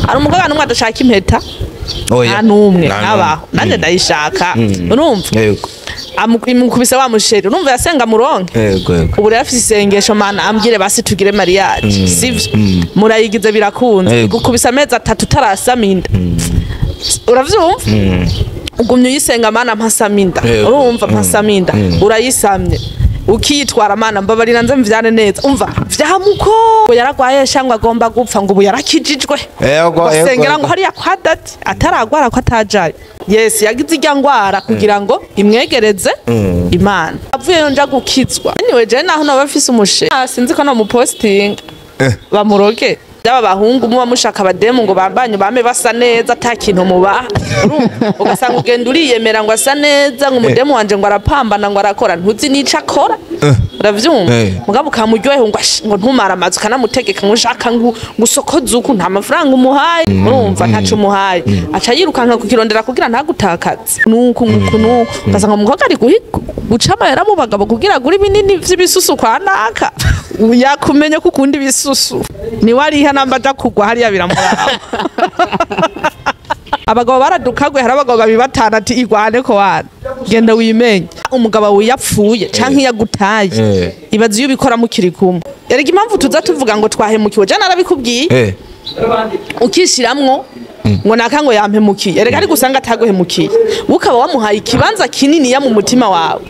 hari umukobwa numwe adashaka impeta nta numwe nabaho nanje ndayishaka urumva yego amukubise wa musheri urumva yasenga muronke yego ubu rero afise isengesho mana ambwire basi tugire mariage sivyo murayigize birakunze gukubisa amezi 3 tarasaminda uravyumva ugumye uyisenga mana mpasaminda urumva mpasaminda urayisamye ukitwara mana mbabarira nze mvyane neza umva vyamuko yaragwaye shangwa agomba gupfa ngo ubu yarakijijwe basengera ngo hariya kwa dati ataragwara ko atajaye yes yagize irya ngwara kugira ngo imwegereze imana avuye nja gukizwa anyway je naho nabafise umushe sinzi ko no mu posting bamuroge daba bahungu muba mushaka abademu ngo bambanye bame basa neza atakintu muba ugasanga ugenda uriyemera ngo asa neza ngo umudemu wanje ngo arapambana ngo arakora ntuzi nica akora uravyumva mugabo ukamuryohe ngo ntumara amazi kanamutegeka ngo ushaka ngo usokoze uku nta mafaranga umuhaye urumva ntacu umuhaye aca yirukanka kukirondera kugira ntagutakaze nuko ugasanga umukobwa ari gucama yara mu bagabo kugira guri binini vy'ibisusu kwa naka yakumenya ko ukunda ibisusu ni wari namba kugwa hariya biramuraba abagabo baradukagwe hari abagabo babibatana ati igwane ko wana genda wimenye umugabo wiyapfuye canke yagutaye ibazi yubikora mukiri kumwe erega impamvu tuza tuvuga ngo twahemukiwe je narabikubwiye ukishiramwo ngo nakango yampemukiye erega ari gusanga ataguhemukiye ukaba wamuhaye ikibanza kinini ya mu mutima wawe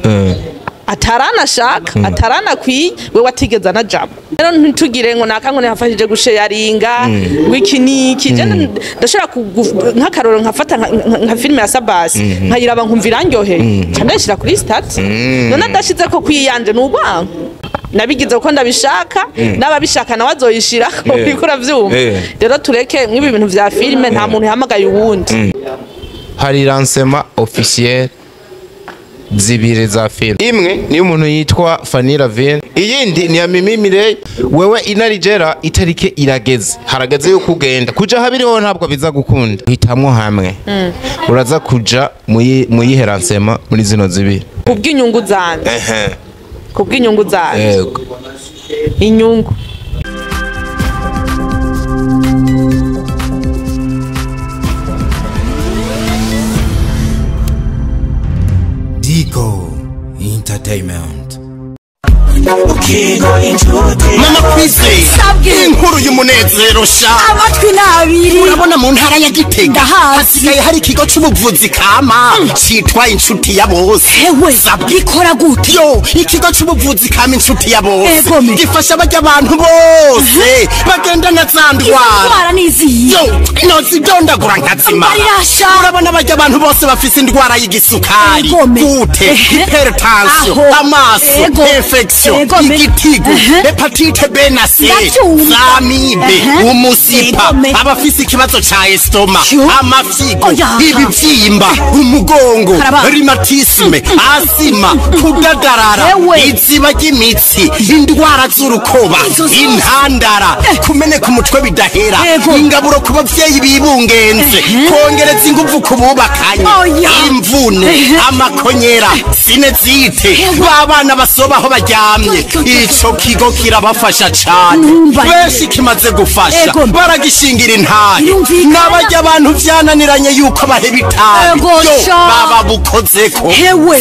atarana shaka atarana kwi we watigeza na jam rero ntitugire ngo nakango nafashije gusharinga wikiniki je ndashaka nkakaroro nkafata nka filme ya Sabasi nkayiraba nkumvira ndyohe ndashira kuri stat none ndashize ko kwiyanje n'ubwango nabigize uko ndabishaka n'ababishaka nawe azoyishira ko bikora vyumva rero tureke nk'ibi bintu vya filme nta muntu yahamagaye uwundi hari lancement officiel zibire za film imwe ni umuntu yitwa Fanny Lavine iyindi ni ya Mimimire wewe inaligera itarike irageze harageze yo kugenda kuja habiriho ntabwo biza gukunda hitamwo hamwe uraza kuja muyiherensema muri zino zibiri kubw'inyungu zanje kubw'inyungu zanje inyungu DICO Entertainment. Mama Kwise inkuru y'umunezero sha amatwi nabiri urabona mu ntara ya Gitega hasigaye hari ikigo c'ubuvuzi kama citwa inshuti ya bose hewe sabikora gute yo ikigo c'ubuvuzi kama inshuti ya bose gifasha abajya abantu bose bagenda na zandwara nizi yo nozidondagura nkazima urabona abajya abantu bose bafise indwara y'igisukari gute hypertension amaso infection igitigo hepatite B na C zamibe umusipa abafise ikibazo ca estoma amafyigo ibivyimba umugongo rheumatisme asima kudadarara iziba ry'imitsi indwara z'urukoba intandara kumeneka umutwe bidahera ingaburo ku bavyeyi bibungenze kongereza inguvu ku bubakanye imvune amakonyera sinezite babana basobaho baryamye ico kigo kirabafasha cane benshi kimaze gufasha baragishingira intahe n'abajya abantu vyananiranye yuko baheba itabi baba bukozeko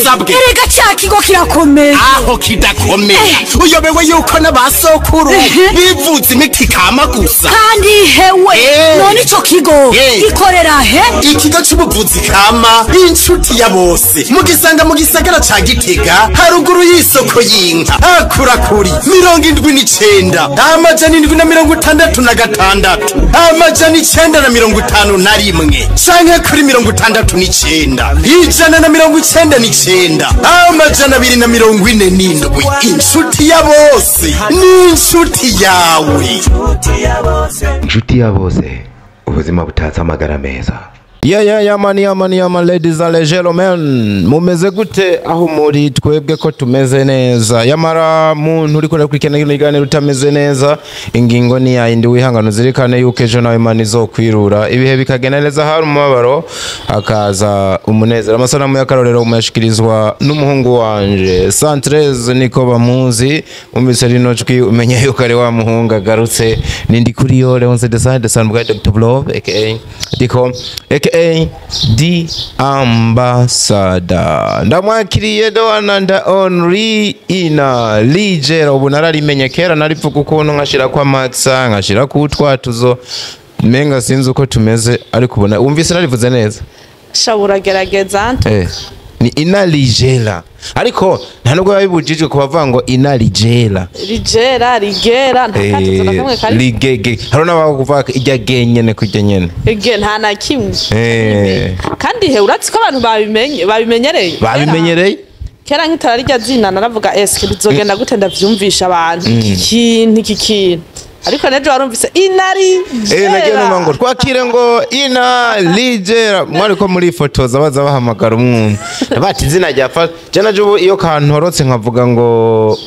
sabwe erega cya kigo kirakomeye aho kidakomeye uyobewe yuko n'abasokuru bivuze imiti kama gusa kandi hewe none ico kigo gikorera he ikigo c'ubuvuzi kama inshuti ya bose mugisanga mu gisagara ca Gitega haruguru y'isoko y'inka akurakuri 79 amajana 766 amajana 951 canke kuri 69 ijana na 99 amajana 247 inshuti ya bose ni inshuti yawe inshuti ya bose ubuzima butatse amagara meza man, ladies and gentlemen, mumeze gute aho muri twebwe ko tumeze neza yamara muntu uri kurikirana ibiganiro utameze neza ingingo ni yindi wihangano zirikane yuko ejo nawe man izokwirura ibihe bikagenda neza hari umubabaro akaza umunezero amasanamu y'akarorero umashikirizwa n'umuhungu wanje Santrez niko bamuzi umvise rino jwi umenya yuko ari wa muhungu agarutse nindi kuri yo Leonce de Sanbwa Dr. Blove aka DICO aka the ambassador ndamwakiriye doananda only ina ligera ubu nararimenye kera narivuga ukuntu nkashira kwa Maxa nkashira ku twatuzo menga sinzi uko tumeze ariko ubona umvise narivuze neza shabura gerageza ni ina ligera ariko nta nubwo babibujijwe kubavuga ngo ina ligera ligera ntakatuzo nakamwe kari ligege haro nabakuvuga ijya genyene kujya nyene nta na kimwe kandi he uratsi ko abantu babimenyereye kera nkitara rya zina naravuga eske bizogenda gute ndavyumvisha abantu iki ariko nejo warumvise inari nagiye numva ngo twakire ngo ina ligera mwari ko muri fotoza baza bahamagara umuntu bati izina ryafa jana jo iyo kantorotse nkavuga ngo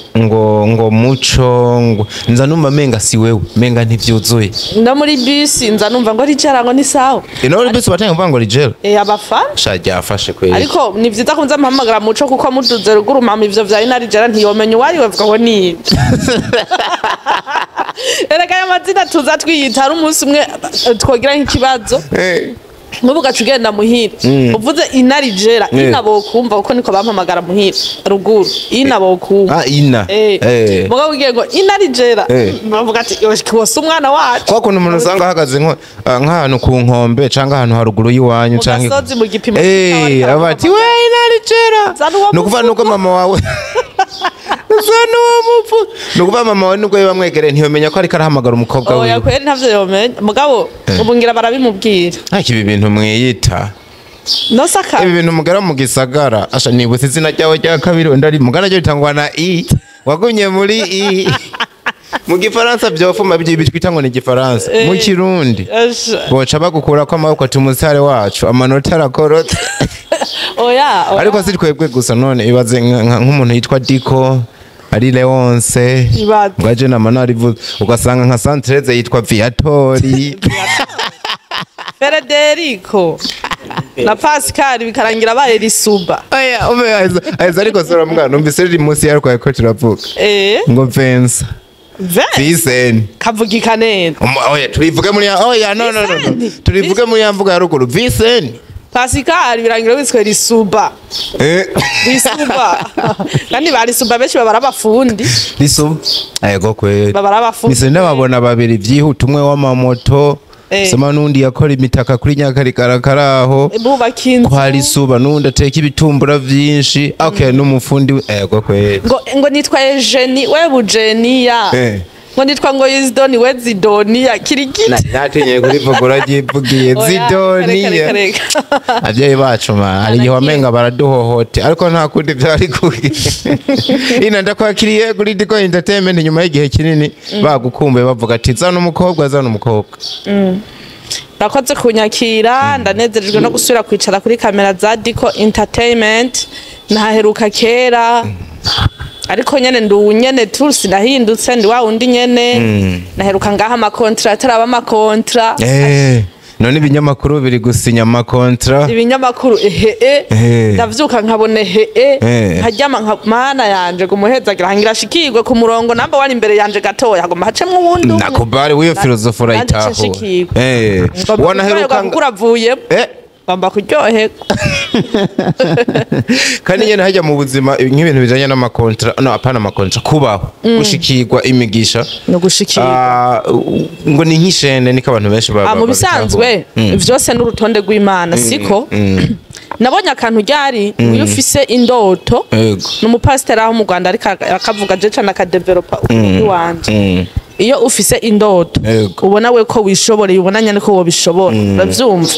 muco ngo nza numva menga si wewe menga ntivyuzuye nda muri bus nza numva ngo ligera ngo ni sawa muri bus batanye mvuga ngo ligera abafana ryafashe kweli ariko ni vyiza kunza mpamagara muco kuko muduze ruguru mama ivyo vya ina ligera ntiyomenya wari bavuga ngo ni erega y'amazina tuza twiyita ari umunsi umwe twogira nk'ikibazo nk'ubu gacu ugenda muhira uvuze ina ligera ina bokumva kuko niko bampamagara muhira ruguru ina bokumva ina mugabo ugiye ngo ina ligera bavuga ati wose umwana wacu kwa kuntu umuntu usanga ahagaze nk'ahantu ku nkombe cyangwa ahantu haruguru y'iwanyu cyangwa gasozi mu gipimo abati we ina ligera nukuva nuko mama wawe nukuva mama wawe nubwo bamwegereye ntiyomenya ko ariko arahamagara umukobwa we oya kweri ntavyo yomenya mugabo ubungira barabimubwira ibi bintu mwiyita no saka ibi bintu mugara mu gisagara asha nibutse izina ryawe rya kabiri ndari mugana ryo bitangwa na i wagumye muri i mu gifaransa byofuma bitwita ngo ni gifaransa mu kirundi boca bagukura ko amaboko tumusare wacu amanota arakorota oya ariko si twebwe gusa none ibaze nk'umuntu yitwa DICO ari Leonce ngaje na manari ugasanga nka Santrez yitwa Viatori Federico na Pascal bikarangira baye risuba oya aiza ariko sora mwana numvise riri munsi yariko ko turavuga ngo Vincent kavugika neza oya turivuge muri oya no turivuge muri yamvuga ya ruguru Vincent Pascal birangira wiswe risuba kandi barisuba benshi babara abafundi risuba ayego kwe babara abafundi mise ndababona babiri vyihuta umwe w'amamoto sema nundi yakora imitaka kuri nyakarakaraho kwa risuba nundi ateka ibitumbura vyinshi okay n'umufundi ayego kwe ngo nitwa Eugenie we bujenia ngo nitwa ngo Isidoni we Zidoniya kirigiti natinye kuri vugura givugiye Zidoniya abyeyi bacu ma ari wamenga baraduhohote ariko nta kundi byari kugira ina ndakwakiriye kuri DICO Entertainment nyuma y'igihe kinini bagukumbuye bavuga ati zana umukobwa bakoze kunyakira ndanezerejwe no gusubira kwicara kuri kamera za DICO Entertainment naheruka kera ariko nyene ndunyene tursi nahindutse ndi wa undi nyene naheruka ngaha amakontra ataraba amakontra none ibinyamakuru biri gusinya amakontra ibinyamakuru ndavyuka nkabone nkajyama mana yanje gumuhezagira hangira shikirwe ku murongo namba wari imbere yanje gatoya hagomba hacemwe ubundi nakubari wiyo filosofora itaho wanaheruka kuravuye bamba kuryoherwa kandi nyene hajya mu buzima nk'ibintu bijanye n'amakontra no apana amakontra kubaho gushikirwa imigisha no gushikirwa ngo ni nk'ishene niko abantu benshi baba mu bisanzwe vyose n'urutonde rw'Imana siko nabonye akantu ryari uyu ufise indoto n'umupasiteri aho mu Rwanda ariko akavuga je cyane akadevelopa ukuri wanje iyo ufise indoto ubona we ko wishoboreye ubona nyane ko wobishobora uravyumva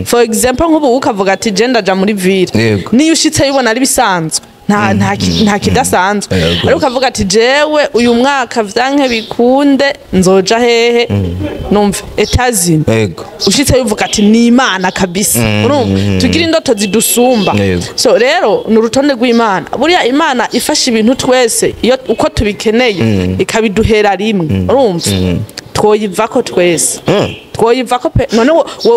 for example nk'ubu ukavuga ati je ndaja muri ville niyo ushitse yibona ari bisanzwe nta kidasanzwe ariko ukavuga ati jewe uyu mwaka vyanke bikunde nzoja hehe numva etazini ushitse bivuga ati ni imana kabisa urumva tugira indoto zidusumba so rero ni urutonde rw'imana buriya imana ifasha ibintu twese iyo uko tubikeneye ikabiduhera rimwe urumva twoyivako twese twoyivako pe none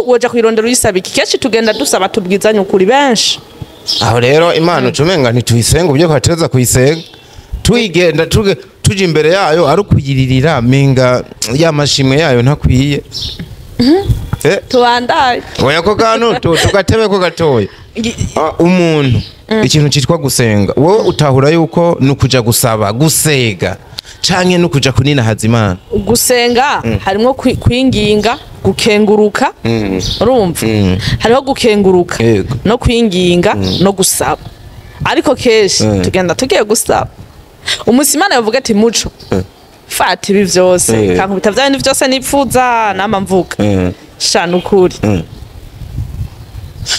woja kwirondera uyisaba iki kenshi tugenda dusaba tubwizanye ukuri benshi aho rero imana ucumenga ntituyisenga ubyo kwatereza kuyisenga tuyigenda tuje imbere yayo ari ukuyiririra minga y'amashimwe yayo ntakwiye tubandaye oya ko kantu tugatebe ko gatoya umuntu ikintu citwa gusenga wowe utahura yuko nukuja gusaba gusega canke nukuja kunina hazimana gusenga harimo kwinginga gukenguruka urumva hariho gukenguruka no kwinginga no gusaba ariko keshi tugenda tugiye gusaba umusimana yavuga ati muco fata ibi vyose kankubita vya bindi vyose nipfuza nama mvuga shana ukuri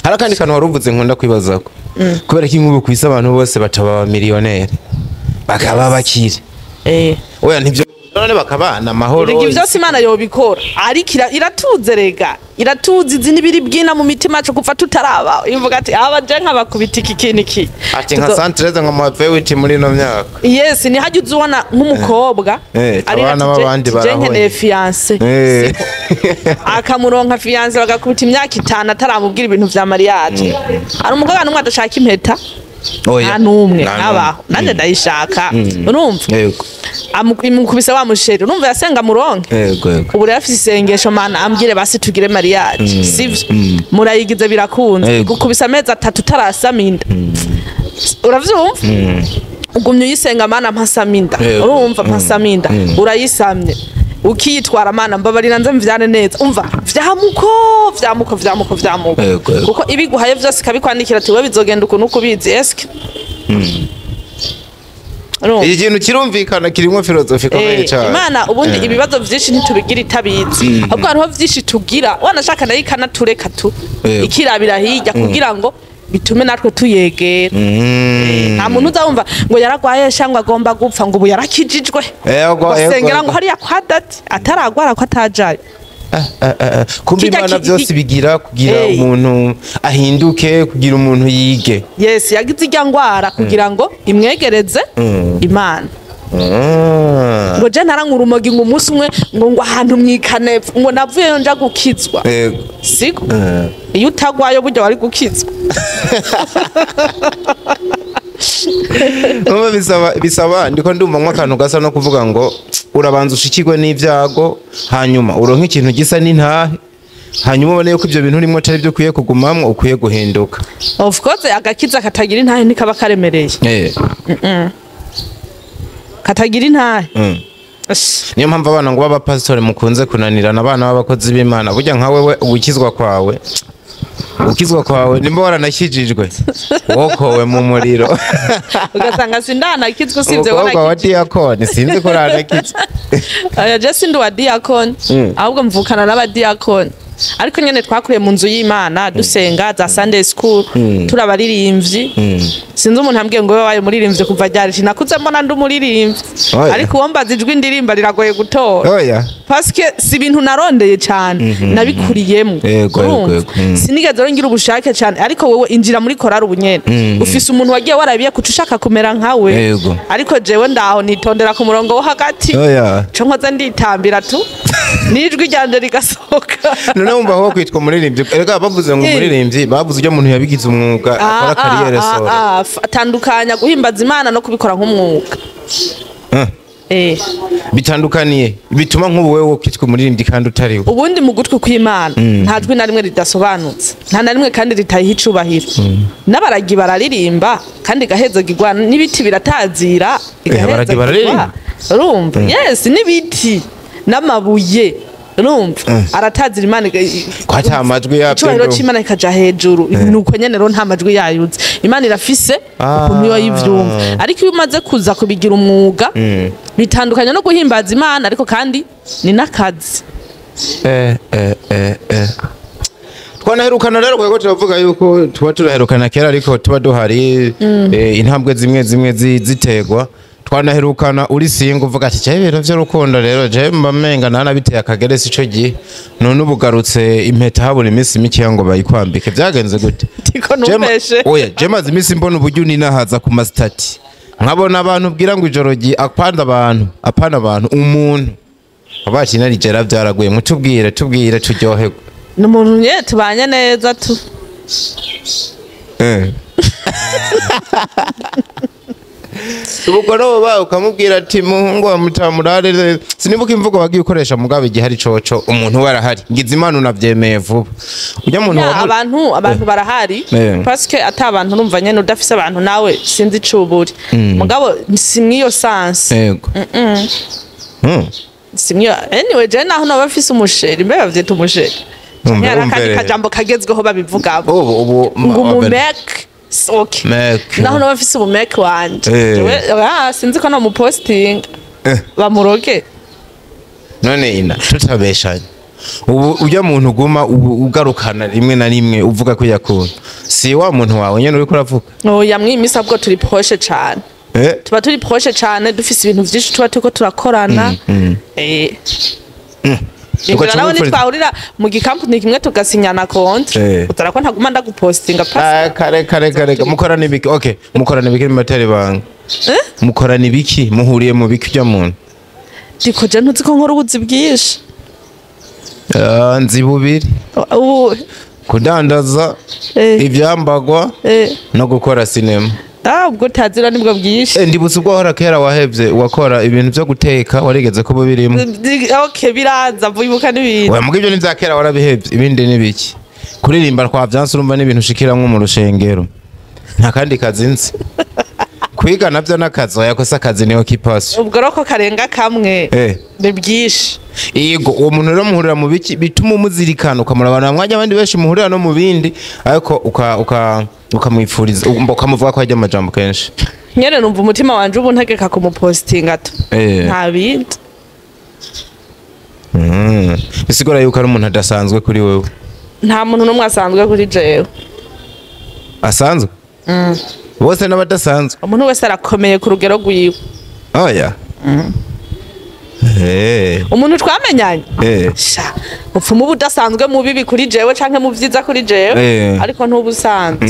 harakandi kantu waruvuze nkunda kwibazako kubera ko inkubu kwisa abantu bose bataba miliyonere bakaba bakire oya ntivyo none bakabana amahoro ibyo byose imana yobikora ariko iratuze rega iratuzi izi nibiri bwina mu mitima cyo kuva tutaraba ivuga ati abaje nk'abakubita iki ati nka santreze nka mavewiti muri no myaka yes ni hajye uzubona nk'umukobwa ari n'abandi barahoye fiance akamuronka fiance bagakubita imyaka 5 ataramubwira ibintu vya mariage ari umukobwa numwe adashaka impeta oya numwe nabaho nanje ndayishaka urumva amukubise wa musheri urumva yasenga muronke ubu rafise isengesho mana ambwire basi tugire mariage sivyo murayigize birakunze gukubisa amezi 3 tarasaminda uravyumva ugumye uyisenga mana mpasaminda urumva mpasaminda urayisamye ukitwara mana mbabarira nze mvyane neza umva vyamuko kuko ibiguhaye vyose kabikwandikira ati we bizogenda ukuntu kubizi eske ikintu kirumvikana kirimo filozofi komeye cyane imana ubundi ibibazo vyinshi ntitubigira itabizi ahubwo hariho vyinshi tugira wanashaka nayo ikanatureka tu ikirabira hirya kugira ngo bitume natwe tuyegera nta muntu uzumva ngo yaragwaye cyangwa agomba gupfa ngo ubu yarakijijwe sengera ngo hariya kwa dati ataragwara ko atajaye kumbi imana byose bigira kugira umuntu ahinduke kugira umuntu yige yes yagize ijya ngwara kugira ngo imwegereze imana ngo je narankura umogi ngo umunsi umwe ngo ahantu mwikane ngo navuye nja gukizwa siko iyo utagwayo burya wari gukizwa bisaba ndiko ndumva nk'akantu gasa no kuvuga ngo urabanza ushikirwe n'ivyago hanyuma uronka ikintu gisa n'intahe hanyuma ubone yuko ivyo bintu urimo atari byo ukwiye kugumamwo ukwiye guhinduka of course agakiza katagira intahe ntikaba karemereye katagira intahe niyo mpamvu abana ngo baba pastor mukunze kunanirana abana b'abakozi b'Imana burya nka wewe ubukizwa kwawe nimba waranakijijwe wokowe mu muriro ugasanga sindanakizwe usibye wa diakoni sinzi ko ranakizwe je sindi wa diakoni ahubwo mvukana n'abadiakoni ariko nyene twakuriye mu nzu y'Imana dusenga za Sunday school turabaririmbyi sinzi umuntu ambwiye ngo wabaye muririmbye kuva ryari nakuze mbona ndumuririmbyi ariko uwombaza ijwi ndirimba riragoye gutora parce que si ibintu narondeye cyane nabikuriyemo sinigeze ngira ubushake cyane ariko wewe injira muri korari ubunyene ufise umuntu wagiye warabiye kuca ushaka kumera nkawe ariko jewe ndaho nitondera ku murongo wo hagati cyo nkoze nditambira tu nijwi ryanje rigasohoka numva aho kwitwa umuririmbyi erega bavuze ngo umuririmbyi bavuze ujya umuntu yabigize umwuga akora kariyere sore atandukanya guhimbaza Imana no kubikora nk'umwuga bitandukaniye bituma nk'ubu wewe kwitwa umuririmbyi kandi utariwe ubundi mu gutwi kw'Imana nta jwi na rimwe ridasobanutse nta na rimwe kandi ritayiha icubahiro n'abaragi bararirimba kandi gaheza gigwana n'ibiti biratazira abaragi bararirimba urumva yes n'ibiti n'amabuye urumva aratazira Imana kwata amajwi yabyo cyoro cy'Imana ikaja hejuru nuko nyene ro nta majwi yayuze Imana irafise ukuntu yo yivyumva ariko iyo umaze kuza kubigira umwuga bitandukanye no guhimbaza Imana ariko kandi ni nakazi twanaherukana rero kwego turavuga yuko tuba turaherukana kera ariko tuba duhari intambwe zimwe ziterwa twanaherukana uri singo uvuga ati cyaye ibintu by'urukundo rero je mbamenga nanabiteye akageresi ico gihe none ubugarutse impeta habura iminsi mike ngo bayikwambike byagenze gute DICO numeshe oya je maze iminsi mbona uburyo ninahaza ku mastati nkabona abantu bwira ngo ijoro apanda abantu umuntu abakina ligera byaraguye mutubwire turyoherwe n'umuntu nye tubanye neza tu ubugoro baba ukamubwira ati muhungu wa mutamurare sinibuka imvugo bagiye ukoresha mugabe igihe hari coco umuntu warahari ngize imana unavyemeye vuba ujya muntu abantu barahari parce que ata abantu numva nyene udafise abantu nawe sinzi cuburi mugabo simwiyo sense yego simwiyo anyway je naho nabafise umusheri mbe bavyita umusheri nyara kandi kajambo kagezweho babivuga ubu umumek okay naho nabafise ubumek wanje sinzi ko no mu posting bamuroge none ina tutabeshanye ubu ujya muntu guma ugarukana rimwe na rimwe uvuga ko yakunda si wa muntu wawe nyene uri kuravuga oya mwimisa bwo turi proche cyane tuba turi proche cyane dufise ibintu vyinshi tuba turiko turakorana nawe nitwahurira mu gikampuni kimwe tugasinyana kontra utarako ntaguma ndagupostinga kare mukorana ibiki okay mukorana ibiki materi banga mukorana ibiki muhuriye mu biki bya muntu DICO je ntuzi ko nkora ubuzi bwinshi nzi bubiri kudandaza ivyambagwa no gukora sinema ubwo tazira nibwo bwinshi ndibutse ubwo hora kera wahevye wakora ibintu byo guteka warigeze ko birimo okay biraza vuyibuka n'ibintu wa mugivyo ni zakera warabihevye ibindi nibiki kuririmba kwa vyanse urumva n'ibintu ushikiramwe mu rushengero nta kandi kazi nzi kwiga navyo nakazi yakosa akazi niho kipasi ubwo roko karenga kamwe ni bwinshi yego uwo muntu rero muhurira mu biki bituma umuzirikana ukamurabana mwajya abandi benshi muhurira no mu bindi ariko ukamwifuriza ukamuvuga ko ajya amajambo kenshi nyene numva umutima wanje ubu ntegeka kumupostinga to nta bindi bisigura yuko ari umuntu adasanzwe kuri wewe nta muntu n'umwe asanzwe kuri jewe asanzwe bose n'abadasanzwe umuntu wese arakomeye ku rugero rwiwe oya umuntu twamenyanye upfuma uba udasanzwe mu bibi kuri jewe canke mu vyiza kuri jewe ariko ntubusanzwe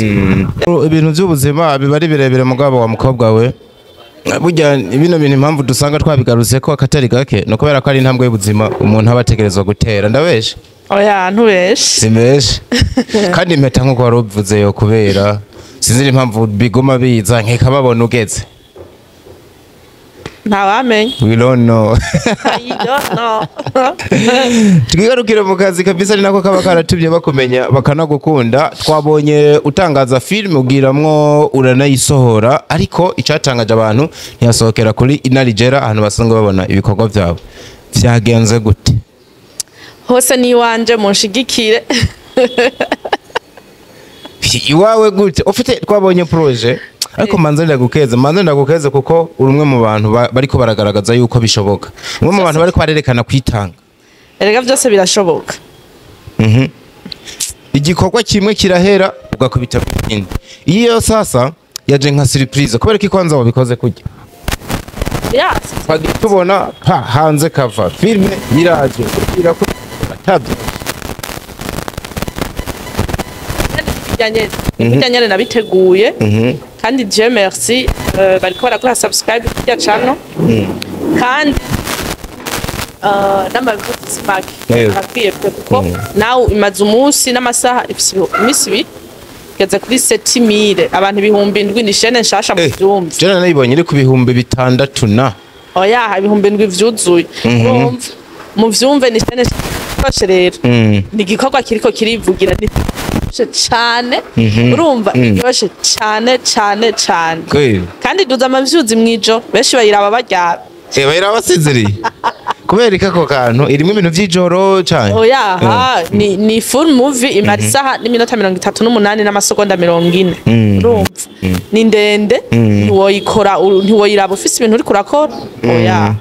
ibintu by'ubuzima biba ari birebire mugabo wa mukobwa we burya bino bintu impamvu dusanga twabigarutse ko akatari gake no kubera ko ari intambwe y'ubuzima umuntu aba ategerezwa gutera ndabeshe oya ntubeshe simeshe kandi impeta nk'uko wari ubivuze yo kubera sinzi impamvu biguma biza nkeka babona ugeze ntawamenye we don't know I don't know twigarukire mu kazi kabisa ari nako kaba karatumye bakumenya bakanagukunda twabonye utangaza film ugiramwo uranayisohora ariko icatangaje abantu ntiyasohokera kuri LIGERA ahantu basanzwe babona ibikorwa byawe vyagenze gute hose ni wanje munshigikire iwawe gute ufite twabonye projet ariko manze ndagukeze kuko urumwe mu bantu bariko baragaragaza yuko bishoboka umwe mu bantu bariko barerekana kwitanga erega byose birashoboka igikorwa kimwe kirahera ugakubita ikindi iyo sasa yaje nka surprise kubera ko kwanza wabikoze kujya tubona hanze kava filme biraje birako atabye bijyanye nabiteguye kandi Dieu merci bariko barakora subscribe kujya channel kandi n'amavuta make akwiye kuko nawe imaze umunsi n'amasaha imisi ibiri geze kuri 7000 abantu ibihumbi 7 ni shene nshasha mu byumva jana nayibonye iri ku bihumbi 6 na oya ibihumbi 7 vyuzuye mu vyumve ni shene nshasha rero ni gikorwa kiriko kirivugira ni cyane urumva yoshe cyane kandi duza amavyuzi mwijo benshi bayiraba baryaba bayiraba sinziri kubera ikako kantu irimo ibintu vy'ijoro cyane oya ni full movie imara isaha n'iminota 38 n'amasegonda 40 urumva ni ndende ntiwoyiraba ufise ibintu uri kurakora oya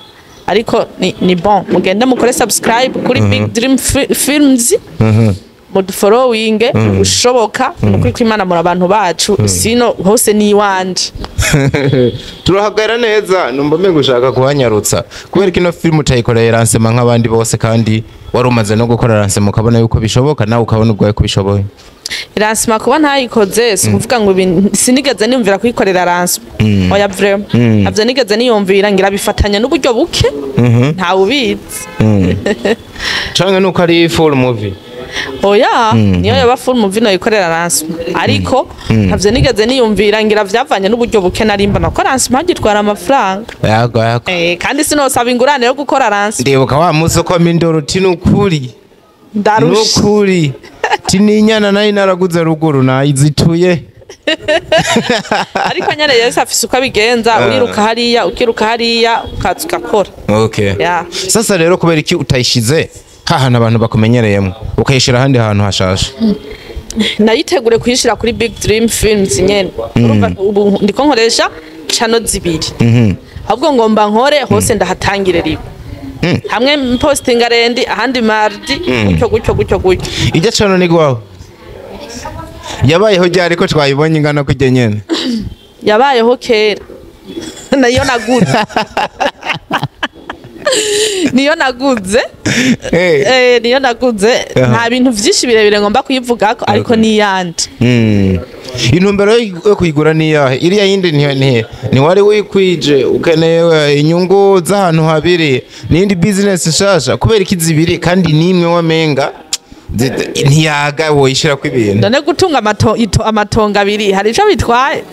ariko ni bon mugende mukore subscribe kuri Big Dream Films following ushoboka nuko Imana muri abantu bacu sino hose ni wanje turahagara neza numva mbe gushaka kuhanyarutsa kubera kino film utayikoreye lancement nk'abandi bose kandi warumaze no gukora lancement ukabona yuko bishoboka nawe ukabona ubwaye kubishoboye lancement kuba ntayikoze kuvuga ngo sinigeze niyumvira kuyikorera lancement oya vraiment navyo nigeze niyumvira ngira bifatanya n'uburyo buke nta ubizi canke nuko ari full movie oya niyo yaba full movie no yikorera lancement ariko navyo nigeze niyumvira ngira vyavanye n'uburyo buke narimba no ko lancement gitwara amafaranga yago kandi sinosaba ingurane yo gukora lancement ndibuka wa muso ko mindoro tinukuri ndarusha nukuri tininyana nayo naraguze ruguru nayizituye ariko nyene Yesu afise uko abigenza uriruka hariya ukiruka hariya ukaza ugakora okay sasa rero kubera iki utayishize hahana abantu bakumenyereyemo ukayishira ahandi hantu hashasha nayitegure kuyishira kuri Big Dream Films nyene ubu ndiko nkoresha channel zibiri ahubwo ngomba nkore hose ndahatangire ribo hamwe posting arendi ahandi mardi gutyo ijya channel ni gwaho yabayeho ryari ko twayibonye ingana kujye nyene yabayeho kera nayo naguze niyo naguze niyo naguze nta bintu vyinshi birebire ngomba kuyivugako ariko ni yandi intumbero yo kuyigura ni yahe iriya yindi ni wari wikwije ukeneye inyungu z'ahantu habiri n'indi business nshasha kubera ikizibiri kandi nimwe wamenga ntiyaga woyishira kw'ibintu none gutunga amatongo abiri hari ico bitwaye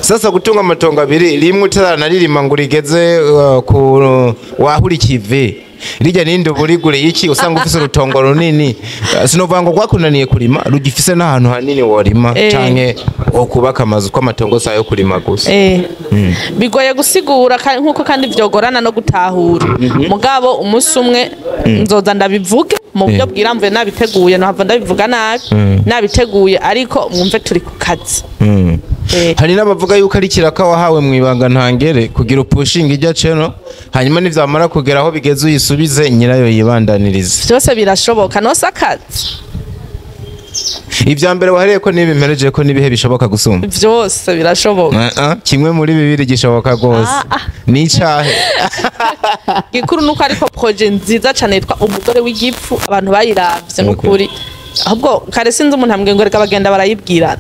sasa gutunga amatongo abiri rimwe utaranaririmba ngo rigeze ku wahurikive rijya nindi burigure iki usanga ufise urutongo runini sinova ngo kwakunaniye kurima rugifise n'ahantu hanini worima canke okubaka amazu kw'amatongo sayo kurima gusa bigoye gusigura nkuko kandi vyogorana no gutahura mugabo umunsi umwe nzoza ndabivuge mu buryo bwiramvuye nabiteguye nohava ndabivuga nabi nabiteguye ariko mwumve turi ku kazi hari n'abavuga yuko ari kiraka wahawe mu ibanga ntangere kugira upushinga ijya channel hanyuma nivyamara kugera aho bigeze uyisubize nyirayo yibandanirize byose birashoboka no sakazi ivya mbere wahereye ko nibimpereje ko nibihe bishoboka gusumba byose birashoboka kimwe muri bibiri gishoboka gose ni cyahe gikuru nuko ariko projet nziza cyane yitwa umugore w'igipfu abantu bayiravye n'ukuri ahubwo kare sinzi umuntu ambwiye ngo reka bagenda barayibwirana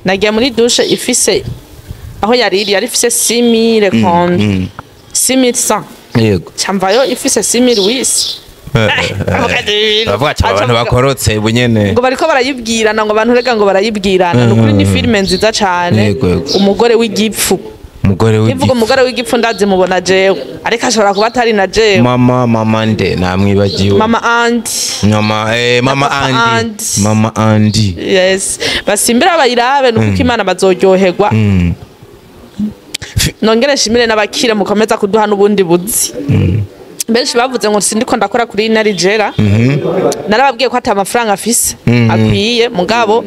nagiye muri douche ifise aho yariri yari ifise 6000 konti 6100 yego camvayo ifise 6008 bavuga abantu bakorotse bunyene ngo bariko barayibwirana ngo abantu rega ngo barayibwirana n'ukuri ni filme nziza cyane umugore w'igipfu ivuga umugore w'igipfu ndazi mubona jewe ariko ashobora kuba atari na jewe mama nde namwibagiwe mama Andi yes basimbira bayirabe nuko Imana bazoryoherwa nongere shimire n'abakire mukomeza kuduha n'ubundi buzi benshi bavuze ngo sindiko ndakora kuri LIGERA narababwiye ko ata amafaranga afise akwiye mugabo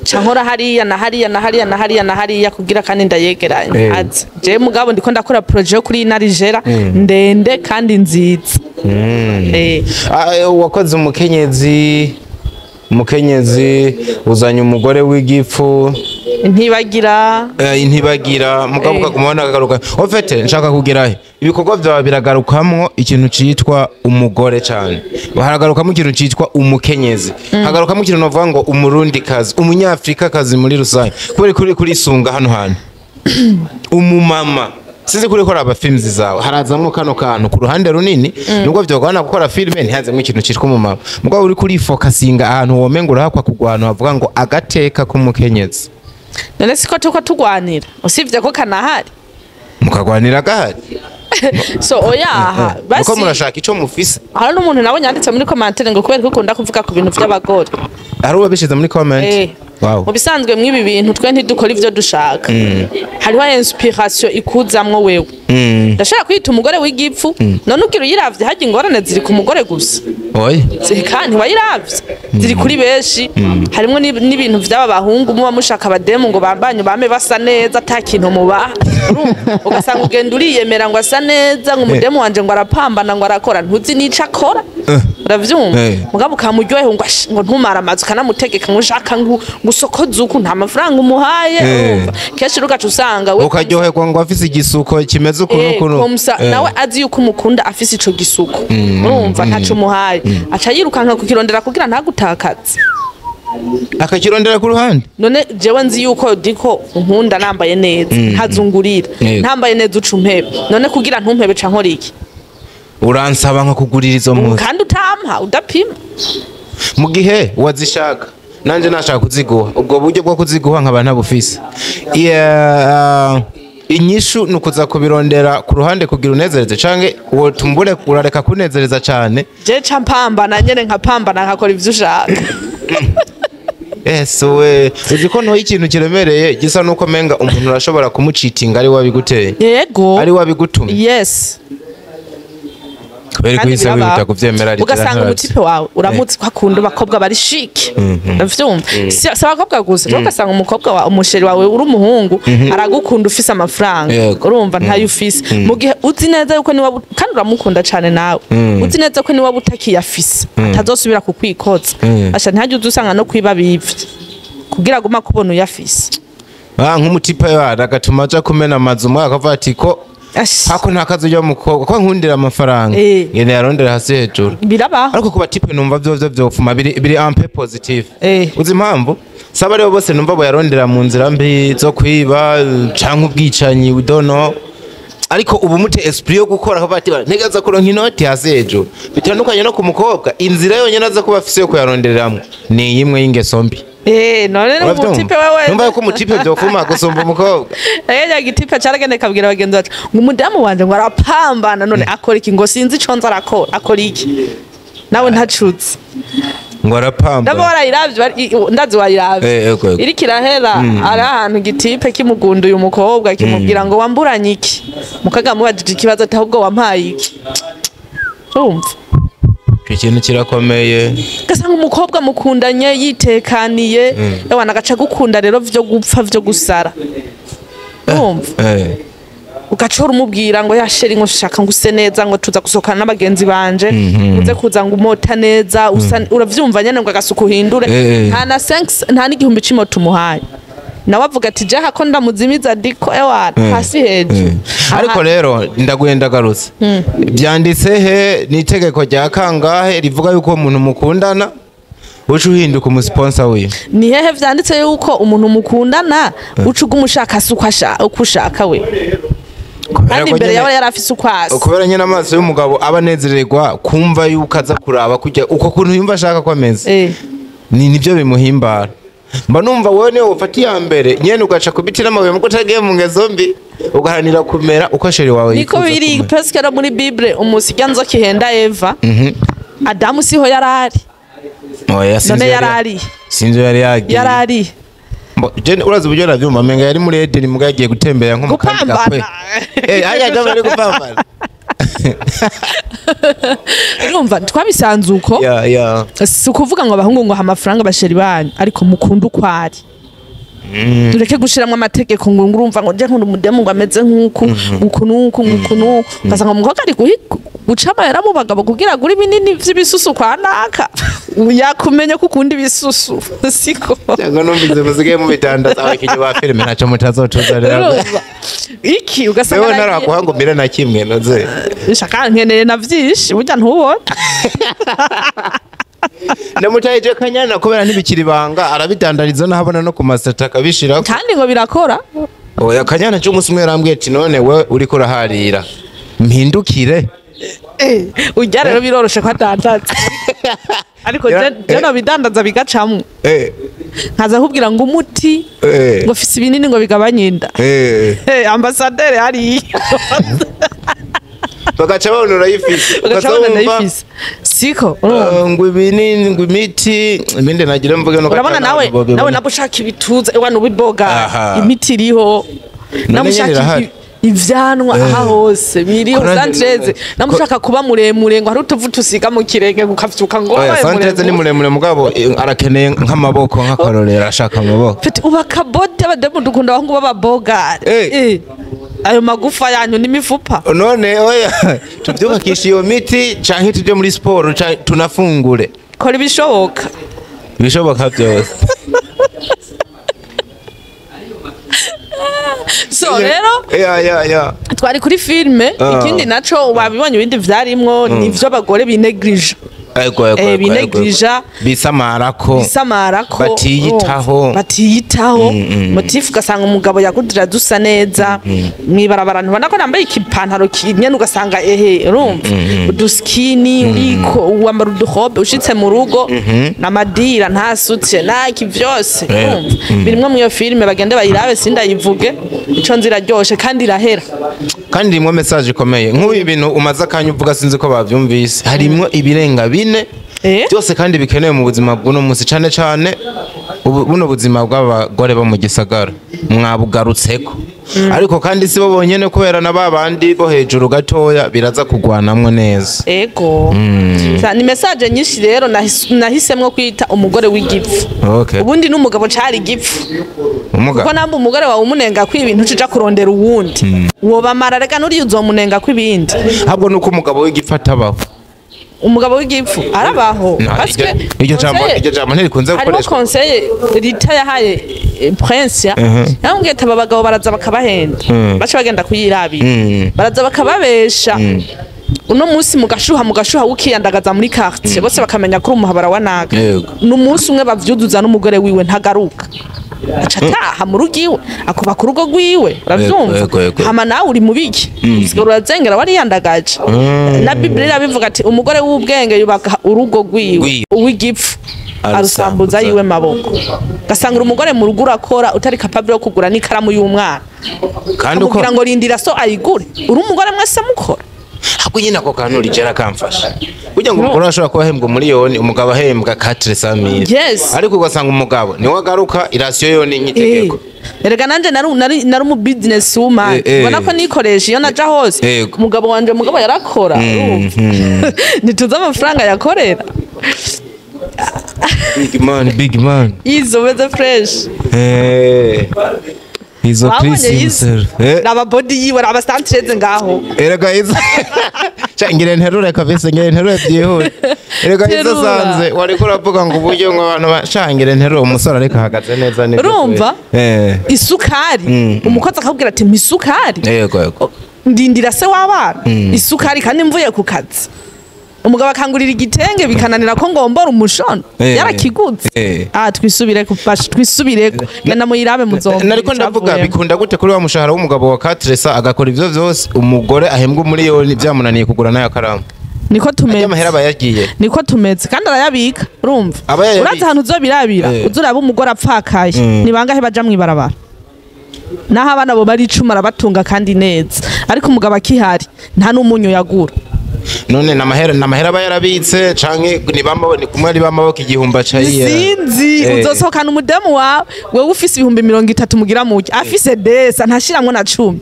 chankora hariya na hariya kugira kandi ndayegeranye azi je mugabo ndiko ndakora projet kuri LIGERA ndende kandi nziza wakoze umukenyezi uzanye umugore w'igipfu intibagira mugabo ukagumana akagaruka ofete nshaka kugerahe ibikorwa byawe biragarukamwo ikintu citwa umugore cyane haragarukamo ikintu citwa umukenyezi hagarukamwo ikintu novuga ngo umurundi kazi umunyafrika kazi muri rusange kuri isunga hano hantu umumama size kuri kora aba films zawe harazamwo kano kantu ku ruhande runini nubwo vyogana gukora filme ntihazemwe ikintu citwa umumama mugabo uri kuri focusinga ahantu womengura hakwa kugwana bavuga ngo agateka k'umukenyezi none siko tuko tugwanira usivye ko kanahari mukagwanira gahari so oyaha basi uko murashaka ico mufise hari n'umuntu nabonye yanditse muri commentaire ngo kubera ko ukunda kuvuga ku bintu by'abagore hari ubabishize muri comment Wow. mu bisanzwe mw'ibi bintu twe ntidukora ivyo dushaka hariho inspiration ikuzamwo wewe ndashaka kwita umugore w'igipfu none ugira uyiravye haje ingorane ziri ku mugore gusa oye kandi wayiravye ziri kuri benshi harimo n'ibintu vy'aba bahungu muba mushaka abademu ngo bambanye bame basa neza ata kintu mubaha ugasanga ugenda uriyemera ngo asa neza ngo umudemu wanje ngo arapambana ngo arakora ntuzi n'ico akora uravyumva mugabo ukamuryohe ngo ntumara amazi ukanamutegeka ngo ushaka ngo usokoze uku nta mafaranga umuhaye urumva kenshi rugaca usanga we ukaryoherwa ngo afise igisuko kimeze ukuntu nawe azi yuko umukunda afise ico gisuko urumva ntaco umuhaye aca yirukanka kukirondera kugira ntagutakaze akakirondera ku ruhande none jewe nzi yuko DICO nkunda nambaye neza ntazungurira ntambaye neza uca umpebe none kugira ntumpebe ca nkora iki uransaba nka kugurira izo mpuzu kandi utampa udapima mu gihe wazishaka nanje nashaka kuziguha ubwo buryo bwo kuziguha nkaba ntabufise inyishu nukuza kubirondera ku ruhande kugira unezereze canke uwo tumbure urareka kunezereza cane je ca mpambana nyene nkapambana nkakora ivyo ushaka we uzi ko ntoye ikintu kiremereye gisa nuko menga umuntu urashobora kumucitinga ari wabiguteye yego ari wabigutumye yes kubera ko yise wita kuvyemera ari ugasanga umutipe wawe uramutse kwakunda abakobwa bari chic ndavyumva si abakobwa gusa ugasanga umukobwa wa umusheri wawe uri umuhungu aragukunda ufise amafaranga urumva ntayo ufise mu gihe uzi neza yuko niwe kandi uramukunda cane nawe uzi neza ko niwe butakiye afise atazosubira kukwikoza asha ntaje uzusanga no kwiba bivye kugira guma kubona uyafise nk'umutipe yawe agatuma aja kumena amazu mwaka akavuga ati ko hako ntakazi yo mukobwa ko nkundira amafaranga ngene yarondera hasi hejuru birabaho ariko kuba tipe numva byo vyofuma biri ampe positive uzi impamvu saba rero bose numva bo yarondera mu nzira mbi zo kwiba canke ubwicanyi we don't know ariko ubu mute esprit yo gukora ko bati ntegaza kuronka inoti hasi hejuru bitandukanye no ku mukobwa inzira yonyene aza kuba afise yo kuyarondereramwe ni imwe y'ingeso mbi none umutipe wewe numva ko umutipe vyofuma gusumba umukobwa ya gitipe caragende kabwira bagenzi bacu ngo umudamu wanje ngo arapambana none akora iki ngo sinzi ico nza akora iki nawe ntacuze ngo arapambana ndabo warayiravye ndazi wayiravye iri kirahera ari ahantu gitipe kimugunduye umukobwa kimubwira ngo wamburanye iki mukaga mubajije ikibazo ati ahubwo wampaye iki urumva ikintu kirakomeye gasanga umukobwa mukundanye yitekaniye yawana agaca gukunda rero vyo gupfa vyo gusara urumva ugacora umubwira ngo yasheri ngo shaka ngo use neza ngo tuza gusokana n'abagenzi banje uze kuza ngo umota neza uravyumva nyene ngo agasuku uhindure nta n'igihumbi c'imoto umuhaye nawe avuga ati jaha ko ndamuzimiza DICO hasi hejuru ariko rero ndagwenda garutse byanditse he n'itegeko rya kangahe rivuga yuko umuntu mukundana uca uhinduka umusponsor wiwe ni hehe vyanditse yuko umuntu mukundana uca ugumushaka uko ushaka we kandi imbere yawe yarafise ukwasi kubera nyine amaso y'umugabo aba anezererwa kumva yuko aza kuraba kujya uko kuntu yumva ashaka ko ameze nibyo bimuhimbara mba numva wowe niwe ufata iya mbere nyene ugaca kubitira amabuye muko utagiye mu ngezo mbi ugahanira kumera uko sheri wawe niko biri presque no muri Bible umusirya nzoka ihenda Eva Adamu siho yarari none yarari sinzi yarari jene urazi uburyo navyumva menga yari muri Edeni muga yagiye gutembera nko mu kandi gakwe aya ndabari gupambana urumva twabisanzuko si ukuvuga ngo abahungu ngo amafaranga basheri banyu ariko mukunda ukwari tureke gushiramwe amategeko ngo urumva ngo je nkunda umudemu ngo ameze nk'uku nguku ugasanga umukobwa ari guca amahera mu bagabo kugira guri binini vy'ibisusu kwa naka yakumenya ko ukunda ibisusu siko cyangwa numvize muzigaye mu bitandaza abakinyi ba filime ntaco mutazotuza rero iki ugasanga wewe narakuha ngo mbere na kimwe noze shaka nkeneye na vyinshi burya ntubona ndamutaje kanyana kubera ntibikiri banga arabidandariza nahabona no ku maseta kabishira kandi ngo birakora oya kanyana cyo umunsi umwe yarambwiye ati none we uriko uraharira mpindukire ujya rero biroroshe ko atandatse ariko je no bidandaza bigacamwe nkaza kubwira ngo umuti ngo fise ibinini ngo bigabanye inda ambasaderi hari bagaca babona urayifise ndayifise siko ngo ibinini ngo imiti ibindi nagira mvuge no urabona nawe nabo ushaka ibituza ewana ubiboga imiti iriho nabo ushaka ivyanwa aha hose biriho Sanchez namushaka kuba muremure ngo hari utuvuta usiga mu kirenge gukavyuka ngo Sanchez ni muremure mugabo arakeneye nk'amaboko nk'akarorera ashaka amaboko ubaka bote abademu dukunda aho ngo bababoga ayo magufa yanyu n'imifupa none oya tuvyubakisha iyo miti canke tuje muri sport tunafungure kora ibishoboka byose so rero twari kuri filme ikindi naco babibonye ibindi vyarimwo nivyo abagore binegrije binegrija bisamarako batiyitaho motifu ugasanga umugabo yakudira dusa neza mwibarabara ntubona ko nambaye ikipantaro nyene ugasanga urumva uduskini uriko wambara uduhobe ushitse mu rugo n'amadira ntasutse naki vyose birimwe mu iyo filme bagende bayirabe sindayivuge ico nziraryoshe kandi irahera kandi rimwe message ikomeye nk'ubu ibintu umaze akanya uvuga sinzi ko bavyumvise harimwo ibirenga bine byose kandi bikenewe mu buzima bw'uno munsi cyane cyane buno buzima bw'abagore bo mu gisagara mwabugarutseko ariko kandi si bo bonyene kubera na babandi bo hejuru gatoya biraza kugwanamwe neza ni message nyinshi rero nahisemwo kwita umugore w'igipfu ubundi n'umugabo cari igipfu kuko namba umugore wawe umunenga ko ibintu cija kurondera uwundi wobamara reka nuri uzomunenga ko ibindi ahubwo nuko umugabo w'igipfu atabaho umugabo w'igifu arabaho parce iryo jambo ntirikunze gukoreshwa ariko conseil Rita yahaye prince yambwiye ati abagabo baraza bakabahenda baca bagenda kuyirabira baraza bakababesha uno munsi mugashuha ukiyandagaza muri quartier bose bakamenya ko umuhabara wa naga n'umunsi umwe bavyuzuza n'umugore wiwe ntagaruka acataha mu rugiwe akuba ku rugo rwiwe uravyumva hama nawe uri mubiki sigura urazengera wari yandagaje na Biblia bivuga ati umugore w'ubwenge yubaka urugo rwiwe uw'igipfu arusambuza yiwe maboko gasanga umugore mu rugo urakora utari capable yo kugura n'ikaramu y'umwana kandi kugira ngo rindira so ayigure uri umugore mwese mukora hako nyine ako kantu ligera kamfasha burya ngo umugore ashobora kuba ahembwa miliyoni umugabo ahembwa 400,000 ariko ugasanga umugabo niwe agaruka irasiyo yone nyitegeko erega nanje nari mu business woman ubona ko nikoresha iyo naja hose umugabo wanje yarakora nituza amafaranga yakorera big man izo weze fresh izo Chris naba body yiwe naba Sanchez ngaho erega izo ngire nterure kabisa ngire nterure byihuse erega izo sanze wari kuravuga ngo uburyo ngo abantu bashangire nterure umusore ariko hagaze neza neza urumva isukari umukozi akabwira ati misukari yego ndindira se w'abana isukari kandi mvuye ku kazi umugabo akangurira igitenge bikananira ko ngombora umushono yarakiguze twisubire genda muyirabe muzomba nariko ndavuga bikunda gute kuri wa mushahara w'umugabo wa Katresa agakora ivyo vyose umugore ahembwa miliyoni byamunaniye kugura nayo karamu niko tumeze amahera bayagiye niko tumeze kandi arayabika urumva uraza ahantu uzobirabira uzuraba umugore apfakaye ni bangahe baja mwibarabara naho abana bo bari 10 arabatunga kandi neza ariko umugabo akihari nta n'umunyu yagura none namahera bayarabitse canke ni kumwe ari bamaboko igihumba cayiye sinzi uzosohokana umudemu wawe wewe ufise 30 mugira muke afise desa ntashiramwe na 10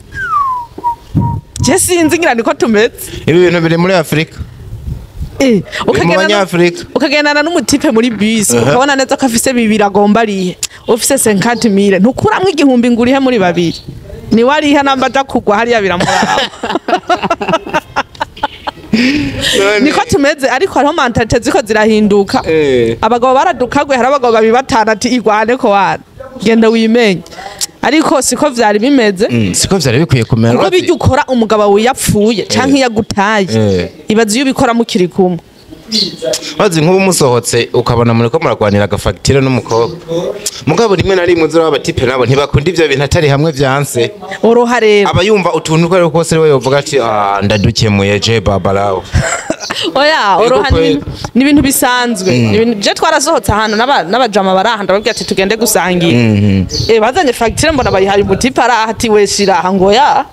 je sinzi ngira niko tumeze ibi bintu biri muri Afrika ukagendana n'umutipe muri bus ukabona neza ko afise 2 agomba arihe ufise 50,000 ntukuramwe igihumbi ngurihe muri babiri ni wariha namba kugwa hariya biramuraba niko tumeze ariko hariho mentalite ziko zirahinduka abagabo baradukagwe hari abagabo babibatana ati igwane ko wana genda wimenye ariko siko vyari bimeze siko vyari bikwiye kumera kuko bijya ukora umugabo wiyapfuye canke yagutaye ibaze iyo bikora mukiri kumwe bazi nk'ubu musohotse ukabona muri ko muragwanira agafagitire n'umukobwa mugabo rimwe na rimwe uzura abatipe nabo ntibakunda ivyo bintu atari hamwe vyanse oroha rero aba yumva utuntu ko ariko kose we yovuga ati ndadukemuye je babalawo oya oroha ni ibintu bisanzwe je twarasohotse ahantu n'abajama barahanda babwiye ati tugende gusangira bazanye fagitire mbona bayihaye umutipe arahati weshira ngo ya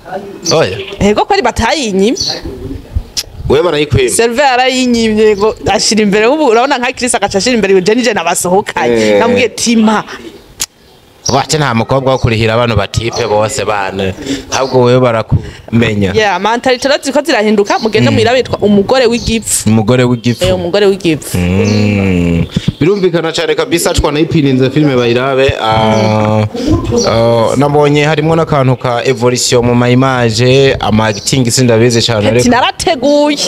oya ego ko ari batayinyime wewe barayikwima server arayinyimye ngo ashira imbere ubu urabona nka Chris akacashira imbere je nije nabasohokanye namubwiye tima wacha nta mukobwa wo kurihira abantu batipe bose bana ahubwo wewe barakumenya mentality ziko zirahinduka mugende mwirabitwa umugore w'igipfu umugore w'igipfu birumvikana cyane kabisa twanayipininze filme bayirabe nabonye harimo n'akantu ka evolution mu ma image ama acting sindabize cyane ariko narateguye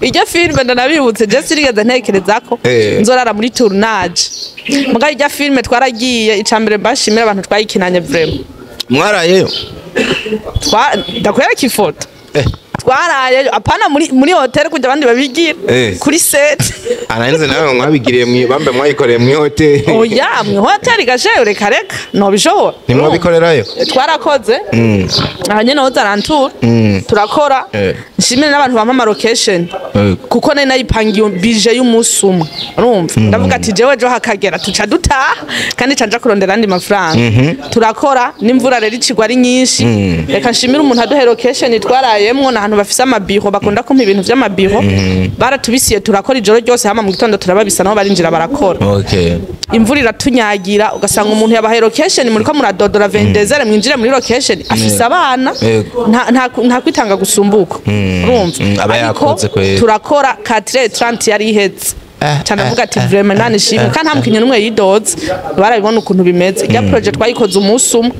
iryo filme ndanabibutse je sirigeze ntekereza ko nzorara muri tournage mugaye iryo filme twaragiye icambere bashimira abantu twayikinanye vraiment mwarayeyo ndakwereka ifoto twarayeyo apana muri hotel kujya abandi babigira kuri set ananze nawe mwabigiriye bambe mwayikoreye mu hotel oya mu hotel gaje reka no bishobora nimwabikorerayo twarakoze ahanye no zarantura turakora nshimire n'abantu bampa location kuko nari nayipangiye bije y'umunsi umwe urumva ndavuga ati jewe jo hakagera tuca dutaha kandi canja kurondera andi mafaranga turakora n'imvura rero icigwa ari nyinshi reka nshimire umuntu aduhe location twarayemwo na bafise amabiro bakunda kumpa ibintu vy'amabiro baratubisiye turakora ijoro ryose hama mu gitondo turababisa naho barinjira barakora imvura iratunyagira ugasanga umuntu yabahaye location muri ko muradodora 22 mwinjire muri location afise abana nta kwitanga gusumbuka urumva abayakoze turakora 4:30 yari iheze cyane avuga ati vraiment nanishimye kandi ntamukinye numwe yidoze barabibona ukuntu bimeze ya project twayikoze umunsi umwe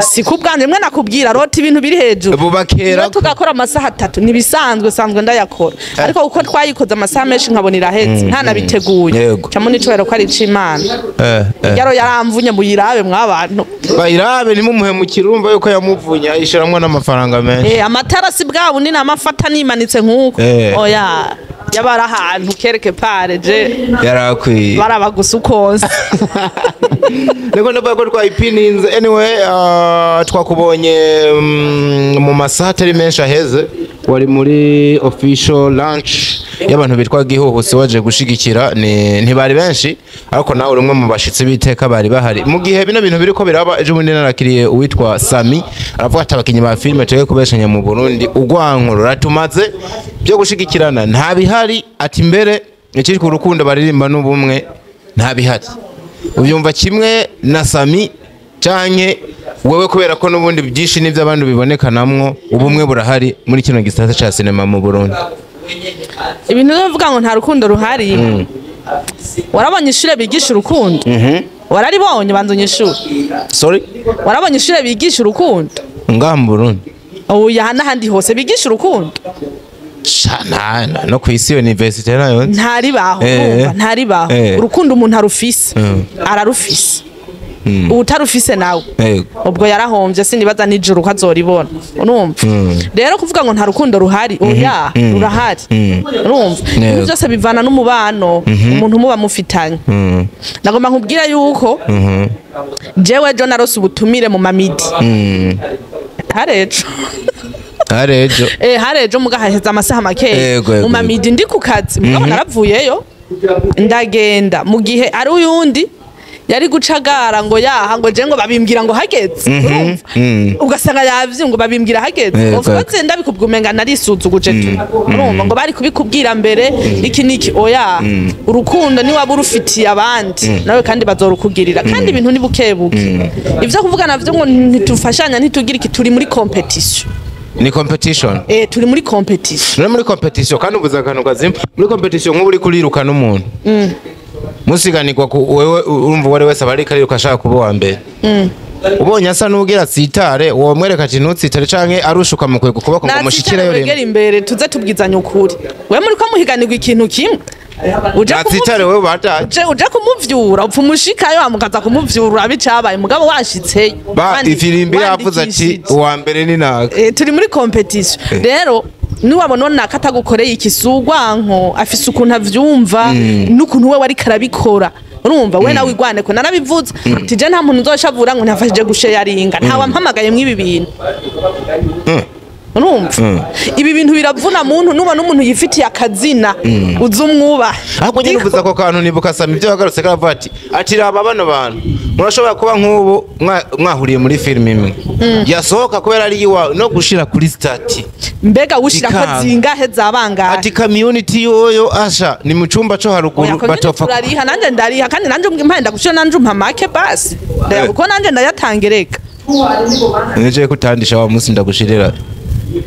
sikubwanje mwe nakubwira roti ibintu biri hejuru bubakera tugakora amasaha 3 nibisanzwe sanzwe ndayakora ariko uko twayikoze amasaha menshi nkabonira heze nta nabiteguye cyamo nicobero ko ari cimana yaro yaramvunye muyirabe mwabantu bayirabe ni mumuhe mu kirumba yuko yamuvunye ayishiramwe n'amafaranga menshi amatara si bwabo ni namafata nimanitse nkuko oya yabara ahantu kereke pare je yarakwiye barabagusa ukonse Niko ndabako twayipininze anyway twakubonye mu masaha atari menshi aheze wari muri official lunch y'abantu bitwa gihuhusi waje gushigikira ntibari benshi ariko nawe urumwe mu bashitsi biteka bari bahari mu gihe bino bintu biriko biraba ejo bundi narakiriye uwitwa Sami aravuga ati abakinyi ba filme tege kubeshanya mu Burundi ugwanko ratumaze byo gushigikirana nta bihari ati mbere ikiri ku rukundo baririmba n'ubumwe nta bihari ubyumva kimwe na Sami canke wewe kubera ko nubundi byinshi nivyo abantu bibonekanamwo ubumwe burahari muri kino gisata ca cinema mu Burundi ibintu bavuga ngo nta rukundo ruhari warabonye ishure bigisha urukundo wararibonye banzonye ishure sorry warabonye ishure bigisha urukundo ngaha mu Burundi oya handi hose bigisha urukundo shana no kwisi university nayo ntaribaho ntaribaho urukundo umuntu arufise ararufise utarufise nawe ubwo yarahombye sinibaza nijuru kazoribona urumva rero kuvuga ngo nta rukundo ruhari oya rurahari urumva ibintu byose bivana n'umubano umuntu muba mufitanye nagomba nkubwira yuko jewe jo narose ubutumire mu mamidi harejo mugahaheza amasaha make mu mamidi ndi ku kazi mugabo naravuyeyo ndagenda mu gihe ari uyundi yari gucagara ngo yaha ngo je ngo babimbwira ngo hageze ugasanga yavye ngo babimbwira hageze ufatse ndabikubwumenga narisuzuguje tu urumva ngo bari kubikubwira mbere iki niki oya urukundo ni waba urufitiye abandi nawe kandi bazorukugirira kandi ibintu ni bukebuke ivyo kuvugana vyo ngo ntitufashanya ntitugira iki turi muri competition ni competition turi muri competition muri competition kandi ubuzakano kazimba muri competition nk'uburi kuriruka n'umuntu musiganirwa wewe urumva wari wese abari kariruka ashaka kuba wa mbere ubonye asa nugira sitare uwo mwereka ati ntutsitare canke arushuka mu kwego kuba ngo mushikire yo rero imbere tuze tubwizanya ukuri we muri ko muhiganirwa ikintu kimwe ujatsitare wewe bataje uja kumuvyura upfa umushikayo amukaza kumuvyura abicabaye mugabo washitse ba ifirimbi yavuze ati uwa mbere ni naka turi muri competition rero niwabona naka atagukoreye ikisugwanko afise ukuntu avyumva n'ukuntu we wari karabikora urumva we nawe igwane ko narabivuze tije nta muntu uzoshavura ngo ntafashije gusharinga ntawe mpamagaye mwibi bintu urumva ibi bintu biravuna muntu nuba n'umuntu yifitiye akazina uzumwuba ahubwo nyine uvuze ako kantu nibuka Sami ibyo yagarutse karavuga ati raba bano bantu murashobora kuba nk'ubu mwahuriye muri film imwe yasohoka kubera ari iwawe no gushira kuri stati mbega wushira ko zingahe zabangahe ati community yoyo asha ni mu cyumba cyo haruguru batopfa turariha nanje ndariha kandi nanje mpenda gushira nanje make basi kuko nanje ndayatangereka nije kutandisha wa musi ndagushirira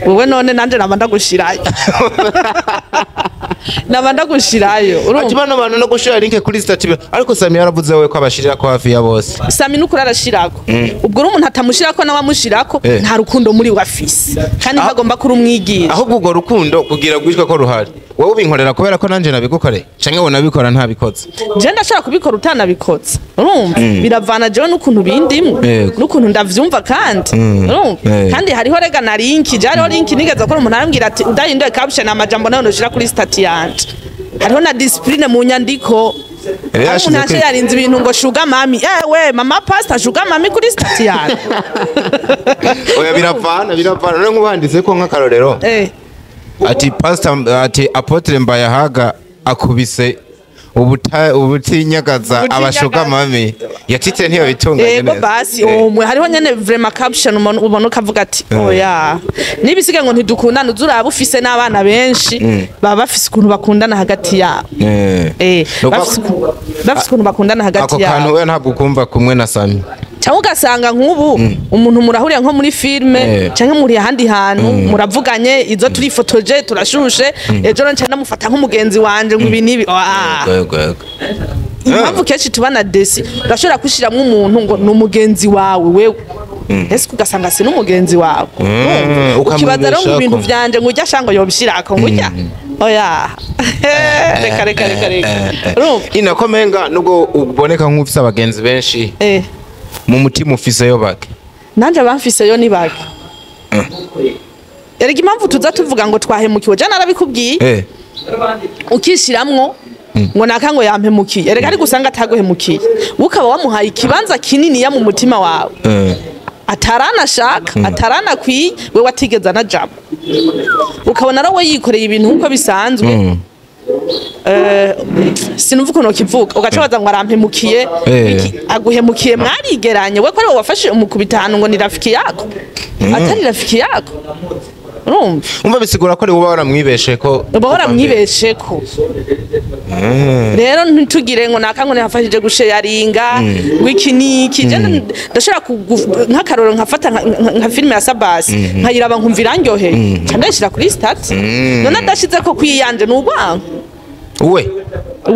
wowe none nanje naba ndagushirayo naba ndagushirayo ati bano bantu no gushira link kuri stati ariko Sami yaravuze we ko abashirira ko hafi ya bose Sami nuko arashirako ubwo umuntu atamushirako nawe amushirako nta rukundo muri wafise kandi bagomba kuri umwigira ahubwo ubwo rukundo kugira gwishwe ko ruhari wowe ubinkorera kubera ko nanje nabigukore canke wona bikora ntabikoze je ndashaka kubikora utanabikoze urumva biravana jewe n'ukuntu bindimwe n'ukuntu ndavyumva kandi urumva kandi hariho rega na link hariho link nigeze ko umuntu arambwira ati udahinduye caption amajambo nayo ndoshira kuri stati yanje hariho na discipline mu nyandiko umuntu aje yarinze ibintu ngo sugar mami we mama pastor sugar mami kuri stati yanje oya biravana none nkubanditse ko nk'akarorero ati pastor ati apotre Mbayahaga akubise ubutinyagaza abashuga mami yatitse ntiyo bitunganye neza basi hariho nyene vraiment caption ubona ukavuga ati oya nibisiga ngo ntidukundana uzuraba ufise n'abana benshi baba bafise ukuntu bakundana hagati yabo bafise ukuntu bakundana hagati yabo ako kantu we ntabwo ukumva kumwe na Sami cyangwa ugasanga nk'ubu umuntu murahuriye nko muri filme cyangwa muri ahandi hantu muravuganye izo turifotoje turashushe ejo nce ndamufata nk'umugenzi wanje ngo ibi nibi impamvu kenshi tubana desi urashobora kwishiramwo umuntu ngo ni umugenzi wawe wewe ese ugasanga si n'umugenzi wawe ukibaza rero mu bintu vyanje ngo ujya shango yobishirako ngujya oya reka inakomenga nubwo uboneka nk'ufise abagenzi benshi mu mutima ufiseyo bake nanje bamfiseyo ni bake erega impamvu tuza tuvuga ngo twahemukiwe je narabikubwiye ukishiramwo ngo nakango yampemukiye erega ari gusanga ataguhemukiye ukaba wamuhaye ikibanza kinini ya mu mutima wawe ataranashaka ataranakwiye we watigeza na jabo ukabona rawe yikoreye ibintu uko bisanzwe sinumva ukuntu kivuga ugacabaza ngo arampemukiye aguhemukiye mwarigeranye we ko ari wafashe umukubita hano ngo ni rafiki yako atari rafiki yako umva bisigura ko ari uba waramwibesheko rero ntitugire ngo nakango nafashije gusharinga wikiniki ndashobora nk'akaroro nkafata nka filime ya Sabasi nkayiraba nkumvira ndyoheye ndashira kuri stati none adashize ko kwiyanje n'ugwanga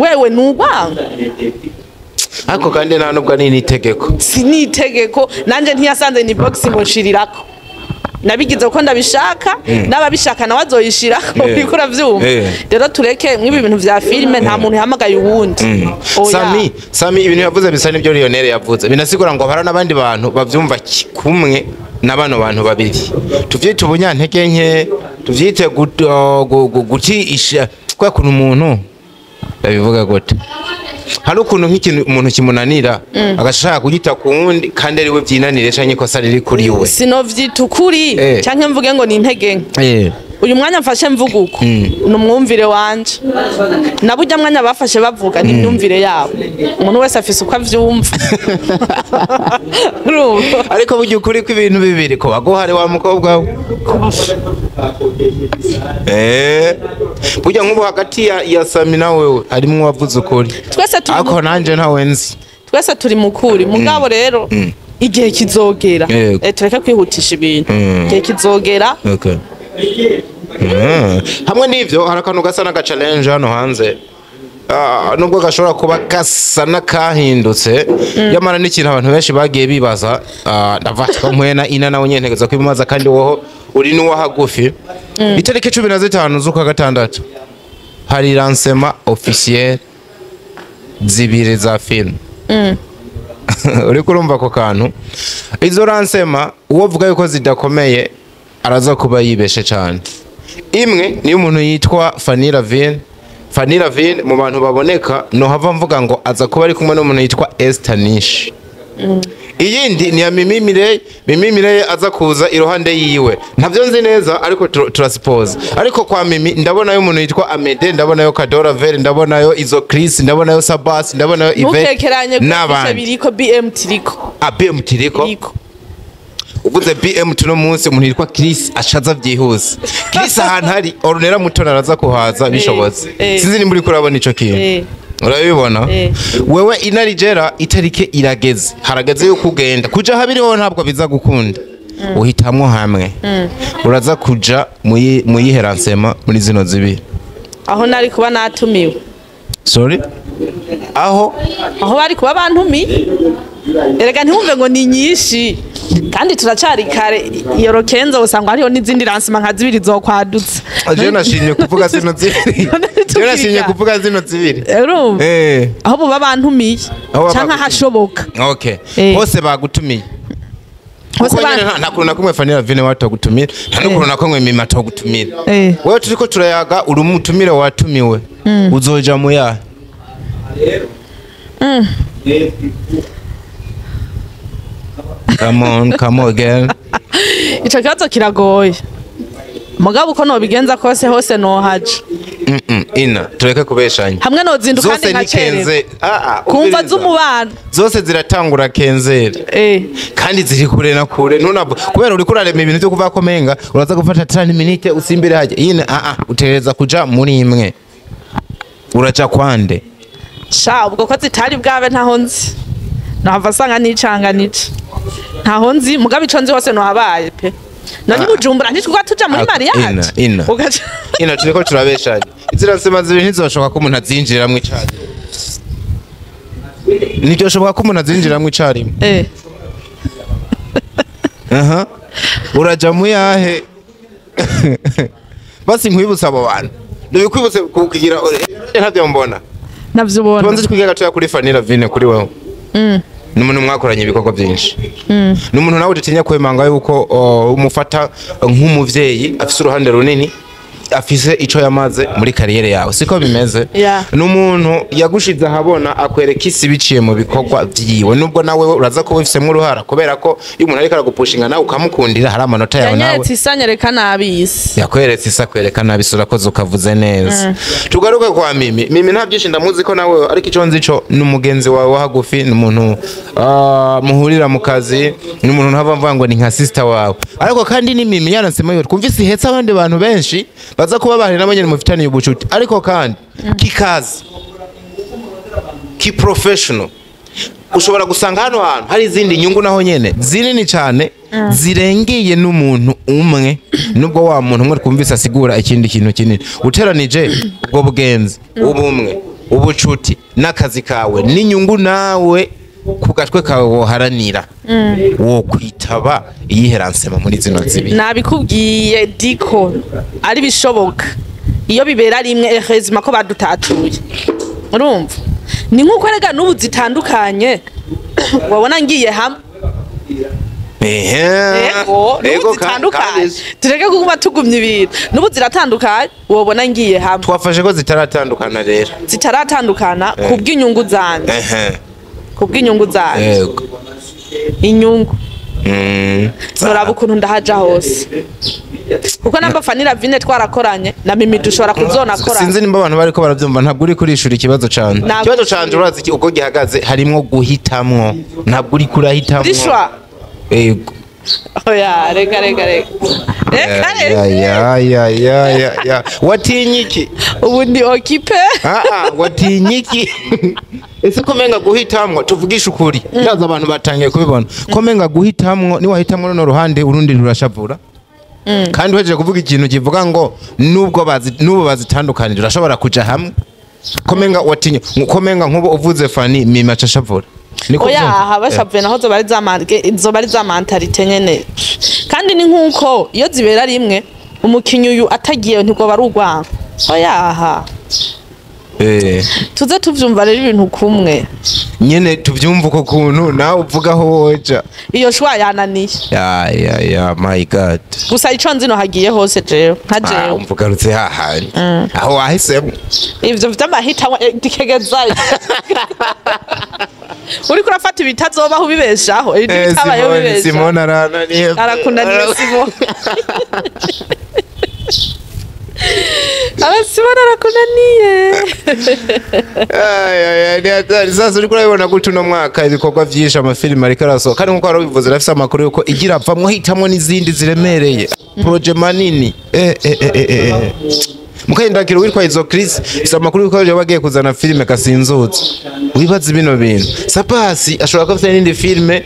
wewe n'ugwanga ako kandi nta nubwo ni itegeko si ni itegeko nanje ntiyasanze ni box ngo nshirirako nabigize uko ndabishaka n'ababishaka nawe azoyishirako bikora vyumva rero tureke nk'ibi bintu vya filime nta muntu yahamagaye uwundi Sami ibintu yavuze bisa n'ibyo Lionel yavuze binasigura ngo hari n'abandi bantu bavyumva kumwe n'abano bantu babiri tuvyite ubunyantege nke tuvyite gutisha kwa kuntu umuntu babivuga gute hari ukuntu nk'ikintu umuntu kimunanira agashaka kugita ku wundi kandi ari we byinanire canke ikosa riri kuri we sinovyita ukuri canke mvuge ngo ni intege nke uyu mwanya mfashe mvuga uko numwumvire wanje nabujya mwanya bafashe bavuga ni myumvire yabo umuntu wese afise uko avyumva ariko burya ukuri ko ibintu bibiri ko baguhare wa mukobwa we burya nk'ubu hagati ya Sami na wewe harimo wavuze ukuri ako nanje ntawe nzi twese turi mukuri mugabo rero igihe kizogera tureka kwihutisha ibintu igihe kizogera hamwe n'ivyo hari akantu gasa n'aga challenge hano hanze nubwo gashobora kuba gasa n'akahindutse yamara n'ikintu abantu benshi bagiye bibaza ndavatwa mwena ina nawe nyentegeza kwimaza kandi woho uri n'uwa hagufi itariki 15 z'ukwa gatandatu hari lancement officiel zibire za film uri kurumva ko kantu izo lancement uwo vuga yuko zidakomeye araza kuba yibeshe cyane imwe ni umuntu yitwa FANNY LAVINE mu bantu baboneka no hava mvuga ngo aza kuba ari kumwe n'umuntu yitwa Estanish iyindi ni ya mimimire aza kuza iruhande yiwe ntavyo nzi neza ariko turasipoza ariko kwa Mimi ndabona yo umuntu yitwa Amede ndabona yo Kadora Vere ndabona yo Izo Chris ndabona yo Sabas ndabona yo Yvette n'abandi biriko BM tiriko BM tiriko uvuze BM tuno munsi umuntu yitwa Chris ashaza vyihuse Chris ahantu hari orunera mutona araza kuhaza bishobotse sinzi nimba uri kurabona ico kintu urabibona wewe ina Ligera itarike irageze harageze yo kugenda kuja habiriho ntabwo biza gukunda uhitamwo hamwe uraza kuja muyiheransema muri zino zibiri aho nari kuba natumiwe sorry aho bari kuba bantumiye erega ntiwumve ngo ni nyinshi kandi turacari kare iyo rokenzo usanga hariho n'izindi ransima nka zibiri zokwadutse je nashimye kuvuga zino zibiri urumva aho buba bantumiye canka hashoboka okay hose bagutumiye nta kuntu nakumwe Fanny Lavine watogutumira nta n'ukuntu nakumwe Mimi atogutumira wewe turiko turayaga uri umutumire watumiwe uzoja mu yahe Come on again. Ico kibazo kiragoye. Mugabo uko nobigenza kose hose no haje. Ina tureke kubeshanya. Hamwe no zinduka kandi nkacereza. Kumva z'umubano. Zose ziratangura kenzera. Kandi ziri kure na kure ntunabwo kubera uri kurarema ibintu byo kuva komenga uraza gufata 30 minutes usimbire haje. Ina utereza kuja muri imwe. Uraca kwande. Sha ubwo ko zitari bwabe ntaho nzi. Nahava sanga nicanganije. Ntaho nzi mugabe ico nzi hose no habaye pe. Nani Bujumbura ntitwa tuja muri mariage. Ina tureko turabeshanye. Izira nsema zibiri ntizoshoka ko umuntu azinjiramwe icari. Nitoshoboka ko umuntu azinjiramwe icari. Uraja mu yahe? Basi nkwibutsa abo bantu. Ndabikwibutse kugira ntavyo mbona. Navyo ubona. Tubanze twiga gatoya kuri Fanny Lavine kuri wewe. Numuntu mwakoranye ibikorwa byinshi. Numuntu nawe utinya kwemanga yuko umufata nk'umuvyeyi afise uruhande runini afise ico yamaze muri kariyere yawe siko bimeze numuntu yagushize ahabona akwereka isi biciye mu bikorwa vyiwe nubwo nawe uraza kuba ufisemo uruhara kubera ko iyo umuntu ariko aragupushinga nawe ukamukundira hari amanota yawe nawe yanyeretse isanyereka nabisi yakweretse isakwereka nabisi urakoze ukavuze neza tugaruke kwa Mimi nta byinshi ndamuzi ko nawe ariko ico nzico n'umugenzi wawe wahagufi n'umuntu muhurira mu kazi n'umuntu ntava mvuga ngo ni nka sister wawe ariko kandi ni Mimi yaransema yo twumvise ihetsa abandi bantu benshi baza kuba bahari nabanyene mufitaniye ubucuti ariko kandi kikazi ki professional ushobora gusanga hano hantu hari izindi nyungu naho nyene zinini cyane zirengeye n'umuntu umwe nubwo wa muntu umwe twumvise asigura ikindi kintu kinini uteranije ubwo bugenzi ubumwe ubucuti n'akazi kawe n'inyungu nawe kugatwe kawe woharanira wo kwitaba iyiheransema muri zino zibi nabikubwiye DICO ari bishoboka iyo bibera rimwe ehezima ko badutatuye urumva ni nkuko rega n'ubu zitandukanye wabona ngiye hamwe ego zitandukanye tureke kuba tugumye ibintu n'ubu ziratandukanye wabona ngiye hamwe twafashe ko zitaratandukana rero zitaratandukana kubw'inyungu zanjye kubw'inyungu zanjye inyungu nuraba ukuntu ndahaja hose kuko namba Fanny Lavine twarakoranye na Mimi dushobora kuzonakorana sinzi nimba abantu bariko baravyumva ntabwo uri kurishura ikibazo cyane ikibazo cyanje urazi iki uko gihagaze harimo guhitamwo ntabwo uri kurahitamwo dishwa yego oya rega ya watinyiki ubu ndi okipe watinyiki ese komenga guhitamwo tuvugisha ukuri ndaza abantu batangiye kubibona komenga guhitamwo ni wahitamwo no ruhande urundi rurashavura kandi weje kuvuga ikintu kivuga ngo nubwo bazitandukanije urashobora kuja hamwe komenga watinye komenga nkubo uvuze Fanny Mimi acashavura oya habashavuye naho zo bari za mentalite nyene kandi ni nkuko iyo zibera rimwe umukinyi uyu atagiye ntiko barugwanga oya tuze tuvyumva rero ibintu kumwe nyene tuvyumva uko kuntu nawe uvugaho woja iyo shwa yananiye ya my god gusa ico nzino hagiye hose jewe nka jewe umvugarutse hahandi aho wahisemo ivyo vy'amahita dikegezayo uri kurafata ibitazobaho ubibeshaho ibitabaye ubibesha Simon arananiye arakunaniye Simon Simona arakunaniye sasa uri kurabibona gutyo uno mwaka ibikorwa byinshi amafilime ariko arasohoka kandi nkuko warabivuze rafise amakuru yuko igira avamwo hitamwo n'izindi ziremereye projet manini mukayindakira witwa izo Chris isa amakuru yuko bagiye kuzana filime kasinzutse wibaza bino bintu Sapasi ashobora ko afite n'indi filime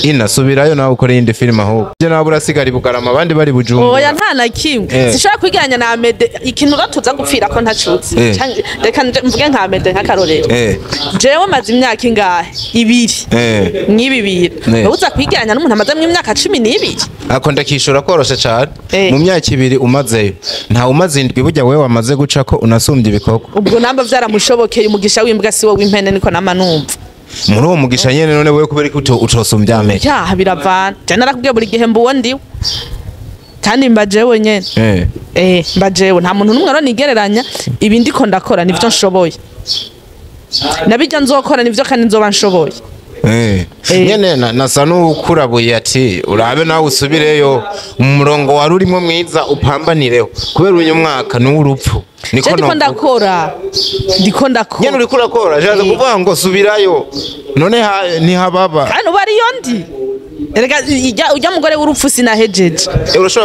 inasubirayo nawe ukore indi filime aho je nawe urasigara ibugarama abandi bari bujumba oya nta na kimwe sishobora kwigiranya na Amede ikintu gatuza gupfira ko ntacutse reka mvuge nka Amede nk'akarorero jewe maze imyaka ingahe 2 n'ibibiri uza kwigiranya n'umuntu amaze mu myaka 12 ako ndakishura koroshe cyane mu myaka 2 umazeyo nta umaze indwi burya wewe wamaze guca ko unasumbye ibikorwa ubwo namba vyaramushobokeye umugisha w'imbwa si wo w'impene niko nama numva muri uwo mugisha nyene none wewe kubera ko utosumbya ame ya biravana je narakubwiye buri gihe mbuwo ndiwe kandi mbajewe nyene mbajewe nta muntu numwe aronigereranya ibi ndiko ndakora nivyo nshoboye nabijya nzokora nivyo kandi nzoba nshoboye nyene nasa n'ukurabuye ati urabe nawe usubireyo mu murongo wari urimo mwiza upambanireho kubera uyu mwaka n'urupfu ndiko ndakora nyene uri kurakora jaza kuvuga ngo subirayo none ntihababa kandi uba ariyo ndi erega ujya mugore w'urupfu sinahejeje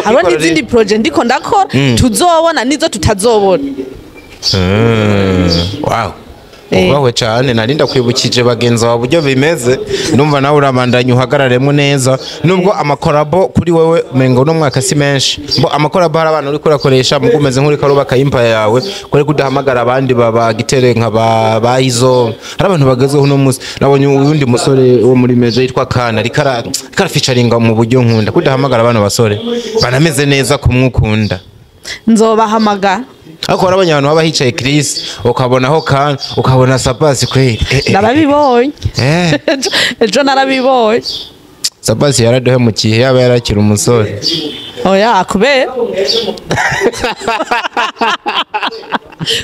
hari n'izindi project ndiko ndakora tuzobona nizo tutazobona wow Wawe cyane narinda kwibukije bagenzi wa buryo bimeze numva nawe urabandanya uhagararemo neza nubwo amakorabo kuri wewe mengo no mwaka si menshi mbo amakorabo hari abantu uri kurakoresha mugumeze nk'uri karubaka impaya yawe kore kudahamagara abandi baba gitere nka bayizo hari abantu bagezeho no musi nabonye undi musore wo muri meje yitwa Kana rikara featuringa mu buryo nkunda kudahamagara abantu basore banameze neza kumwukunda nzobahamagara ako warabonye abantu baba hicaye Chris ukabonaho Kan ukabona Sapasi kweli narabibonye ejo narabibonye Sapasi yaraduhemukiye yaba yarakira umusore oya kubera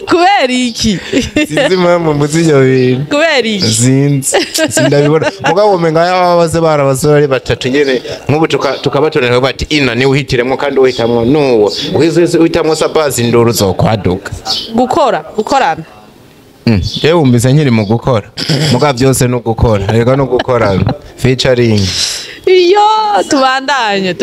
kubera iki sinzi mama muzijyo bintu kubera iki sinzi sindabibona mugabo menga yabaze barabasore batatu nyene nk'ubu tukabatonera bati ina ni uhitiremo kandi uhitamwo nuwo uhitamwo Sapasi nduru zokwaduka gukorana yewe umbize nkiri mu gukora mugabo byose no gukora rega no gukorana featuring iyo tubandanye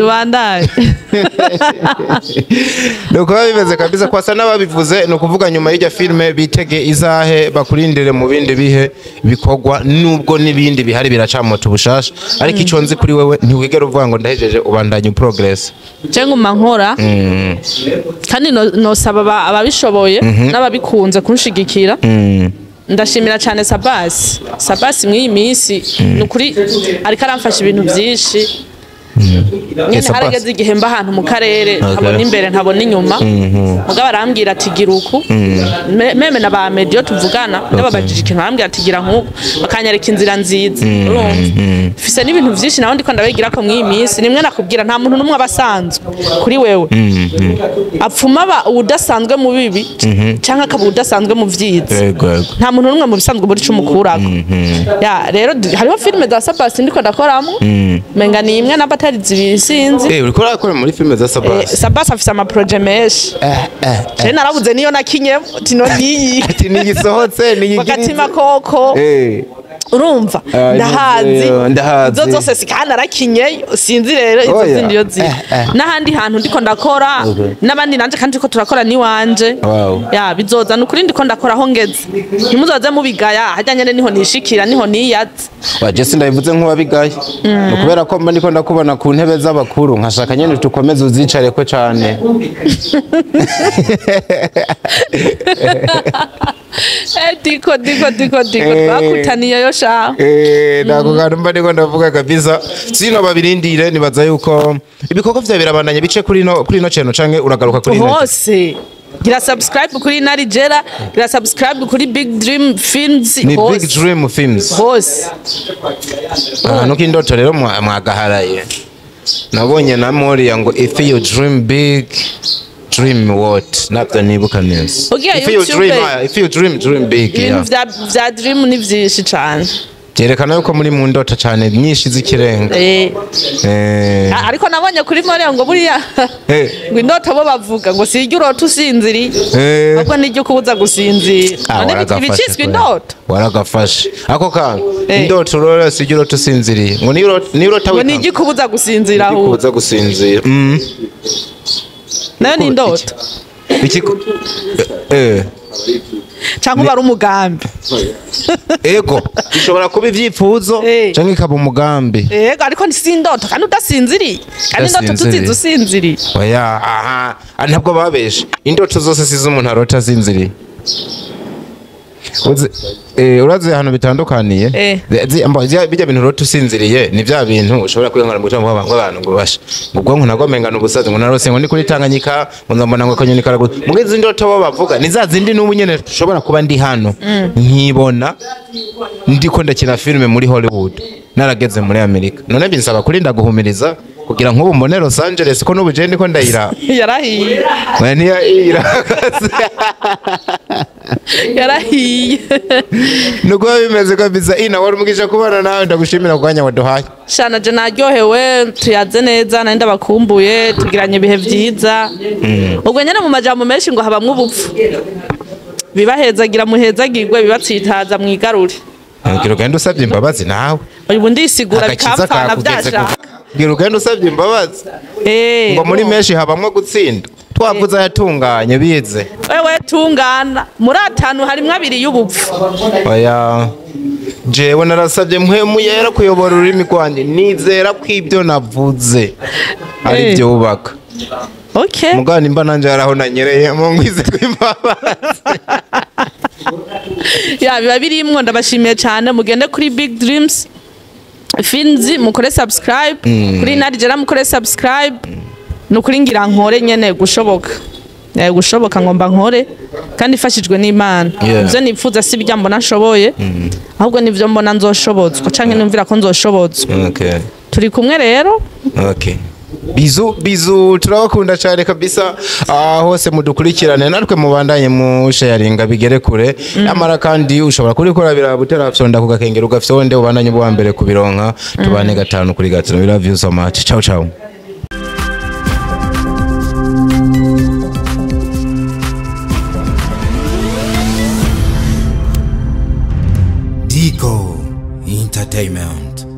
nuko bimeze kabisa kwasa n'ababivuze no kuvuga nyuma y'ijya filme bitege izahe bakurindire mu bindi bihe bikorwa nubwo nibindi bihari biracamoto bushasha ariko ico nzi kuri wewe ntiwigera uvuga ngo ndahejeje ubandanye progress cengo mankora kandi no saba ababishoboye n'ababikunze kunshigikira ndashimira cyane Sabasi mw'iyi minsi nukuri ariko aramfasha ibintu byinshi nyene harageze igihe mba ahantu mu karere ntabona imbere ntabona inyuma mugabo arambwira ati gira uku meme na ba medio tuvugana ndababajije ikintu arambwira ati gira nk'uko bakanyareka inzira nziza urumva fise n'ibintu byinshi naho ndiko ndabigira ko mw'iyi minsi nimwe nakubwira nta muntu numwe abasanzwe kuri wewe apfuma udasanzwe mu bibi canka akaba udasanzwe mu vyiza nta muntu numwe mu bisanzwe muri cumukurako ya rero hariho filme za Sabasi ndiko ndakoramo menga ni imwe n'abatari zibiri sinzi uri kurakora muri filme za Sabasi afise ama project menshi je narabuze niyo nakinye tino niyi ati nigisohotse nigitima koko urumva ndahazi zo zose sikana rakinye sinzi rero izo zindi yo zi n'ahandi hantu ndiko ndakora n'abandi nanje kandi ko turakora ni wanje ya bizoza n'ukuri ndiko ndakora ho ngeze ntimuzoze mubigaya hajyanye niho nishikira niho niyazi waje sindabivuze nk'uwabigaye no kubera ko mba ndiko ndakubona ku ntebe z'abakuru nkashaka nyene tukomeze uzicare ko cyane Diko bakutaniye yo sha nako kantu mba ndiko ndavuga kabisa sino babirindire nibaza yuko ibikorwa vya birabandanye bice kuri no channel canke uragaruka kuri hose gira subscribe kuri LIGERA gira subscribe kuri Big Dream Films ni Big Dream Films hose nuko indoto rero mwagaharaye nabonye na Moria ngo if you dream big dream what nabyo nibuka neza if you dream big yeah vya dream ni vyinshi cyane Yerekana yuko muri mu ndoto cyane nyinshi z'ikirenga. Ariko nabonye kuri Maria ngo buriya ngo indoto bo bavuga ngo sijya urota usinziriye. Ahubwo nijye kubuza gusinzira. None bicitswe indoto. Waragafashe. Ako kan indoto rero sijya urota usinziriye. Ngo ni urota ngo nijye kubuza gusinzira aho. Kubuza gusinzira. Nayo ni indoto. Ikiko cyangwa bari umugambi. Ego bishobora kuba ivyifuzo cyangwa ikaba umugambi. Ego ariko ni sindoto kandi udasinziriye. Kandi indoto tuzizi usinziriye. Oya aha ntabwo babeshe. Indoto zose sizo umuntu arota asinziriye. Uraze hano bitandukaniye bijya bintu rero tusinziriye ni bya bintu ushobora kwihangana mu cyangwa abantu ngo bashe ubwonko nagomengana ubusazi ngo narose ngo ni kuri Tanganyika ngo nzambona ngo kanyoni karago mugize indoto bo bavuga ni za zindi n'ubu nyene ushobora kuba ndi hano nkibona ndiko ndakina filme muri Hollywood narageze muri Amerika none binsaba kurinda guhumiriza kugira nk'ubu mbone Los Angeles ko n'ubu je ndiko ndayira yarahiye mwani yira yarahiye nuko bimeze kabisa ina wari umugisha kubana nawe ndagushimira kuganya waduhaye shana je naryohewe tuyaze neza nandi bakumbuye tugiranye bihe byiza ubwo nyene mu majambo menshi ngo habamwe ubupfu bibahezagira muhezagirwe bibatsitaza mwigarure ngira ugenda usabye imbabazi nawe ubu ndisigura bikampfana byasha ngira ugenda usabye imbabazi ngo muri menshi habamwe gutsinda twavuze yatunganye bize wewe tungana muri atanu harimwe abiri y'ubupfu oya jewe narasabye mpwemu yera kuyobora ururimi rwanjye nizera ko ibyo navuze ari byo ubaka okay mugani mba nanje yaraho nanyereye mu ngwize kw'imbabazi ya biba birimwo ndabashimiye cyane mugende kuri Big Dreams Finzi mukore subscribe kuri Ligera mukore subscribe nukuri ngira nkore nyene gushoboka ngomba nkore kandi ifashijwe n'Imana ivyo nipfuza si bijya mbona nshoboye ahubwo nivyo mbona nzoshobozwa canke numvira ko nzoshobozwa turi kumwe rero bizu turabakunda cyane kabisa hose mudukurikirane natwe mubandanye mu sharinga bigere kure amara kandi ushobora kurikora birabutera fyonda kugakengera ugafyonde ubandanye bwa mbere kubironka tubane 5 kuri 5 we love you so much ciao ciao DICO Entertainment.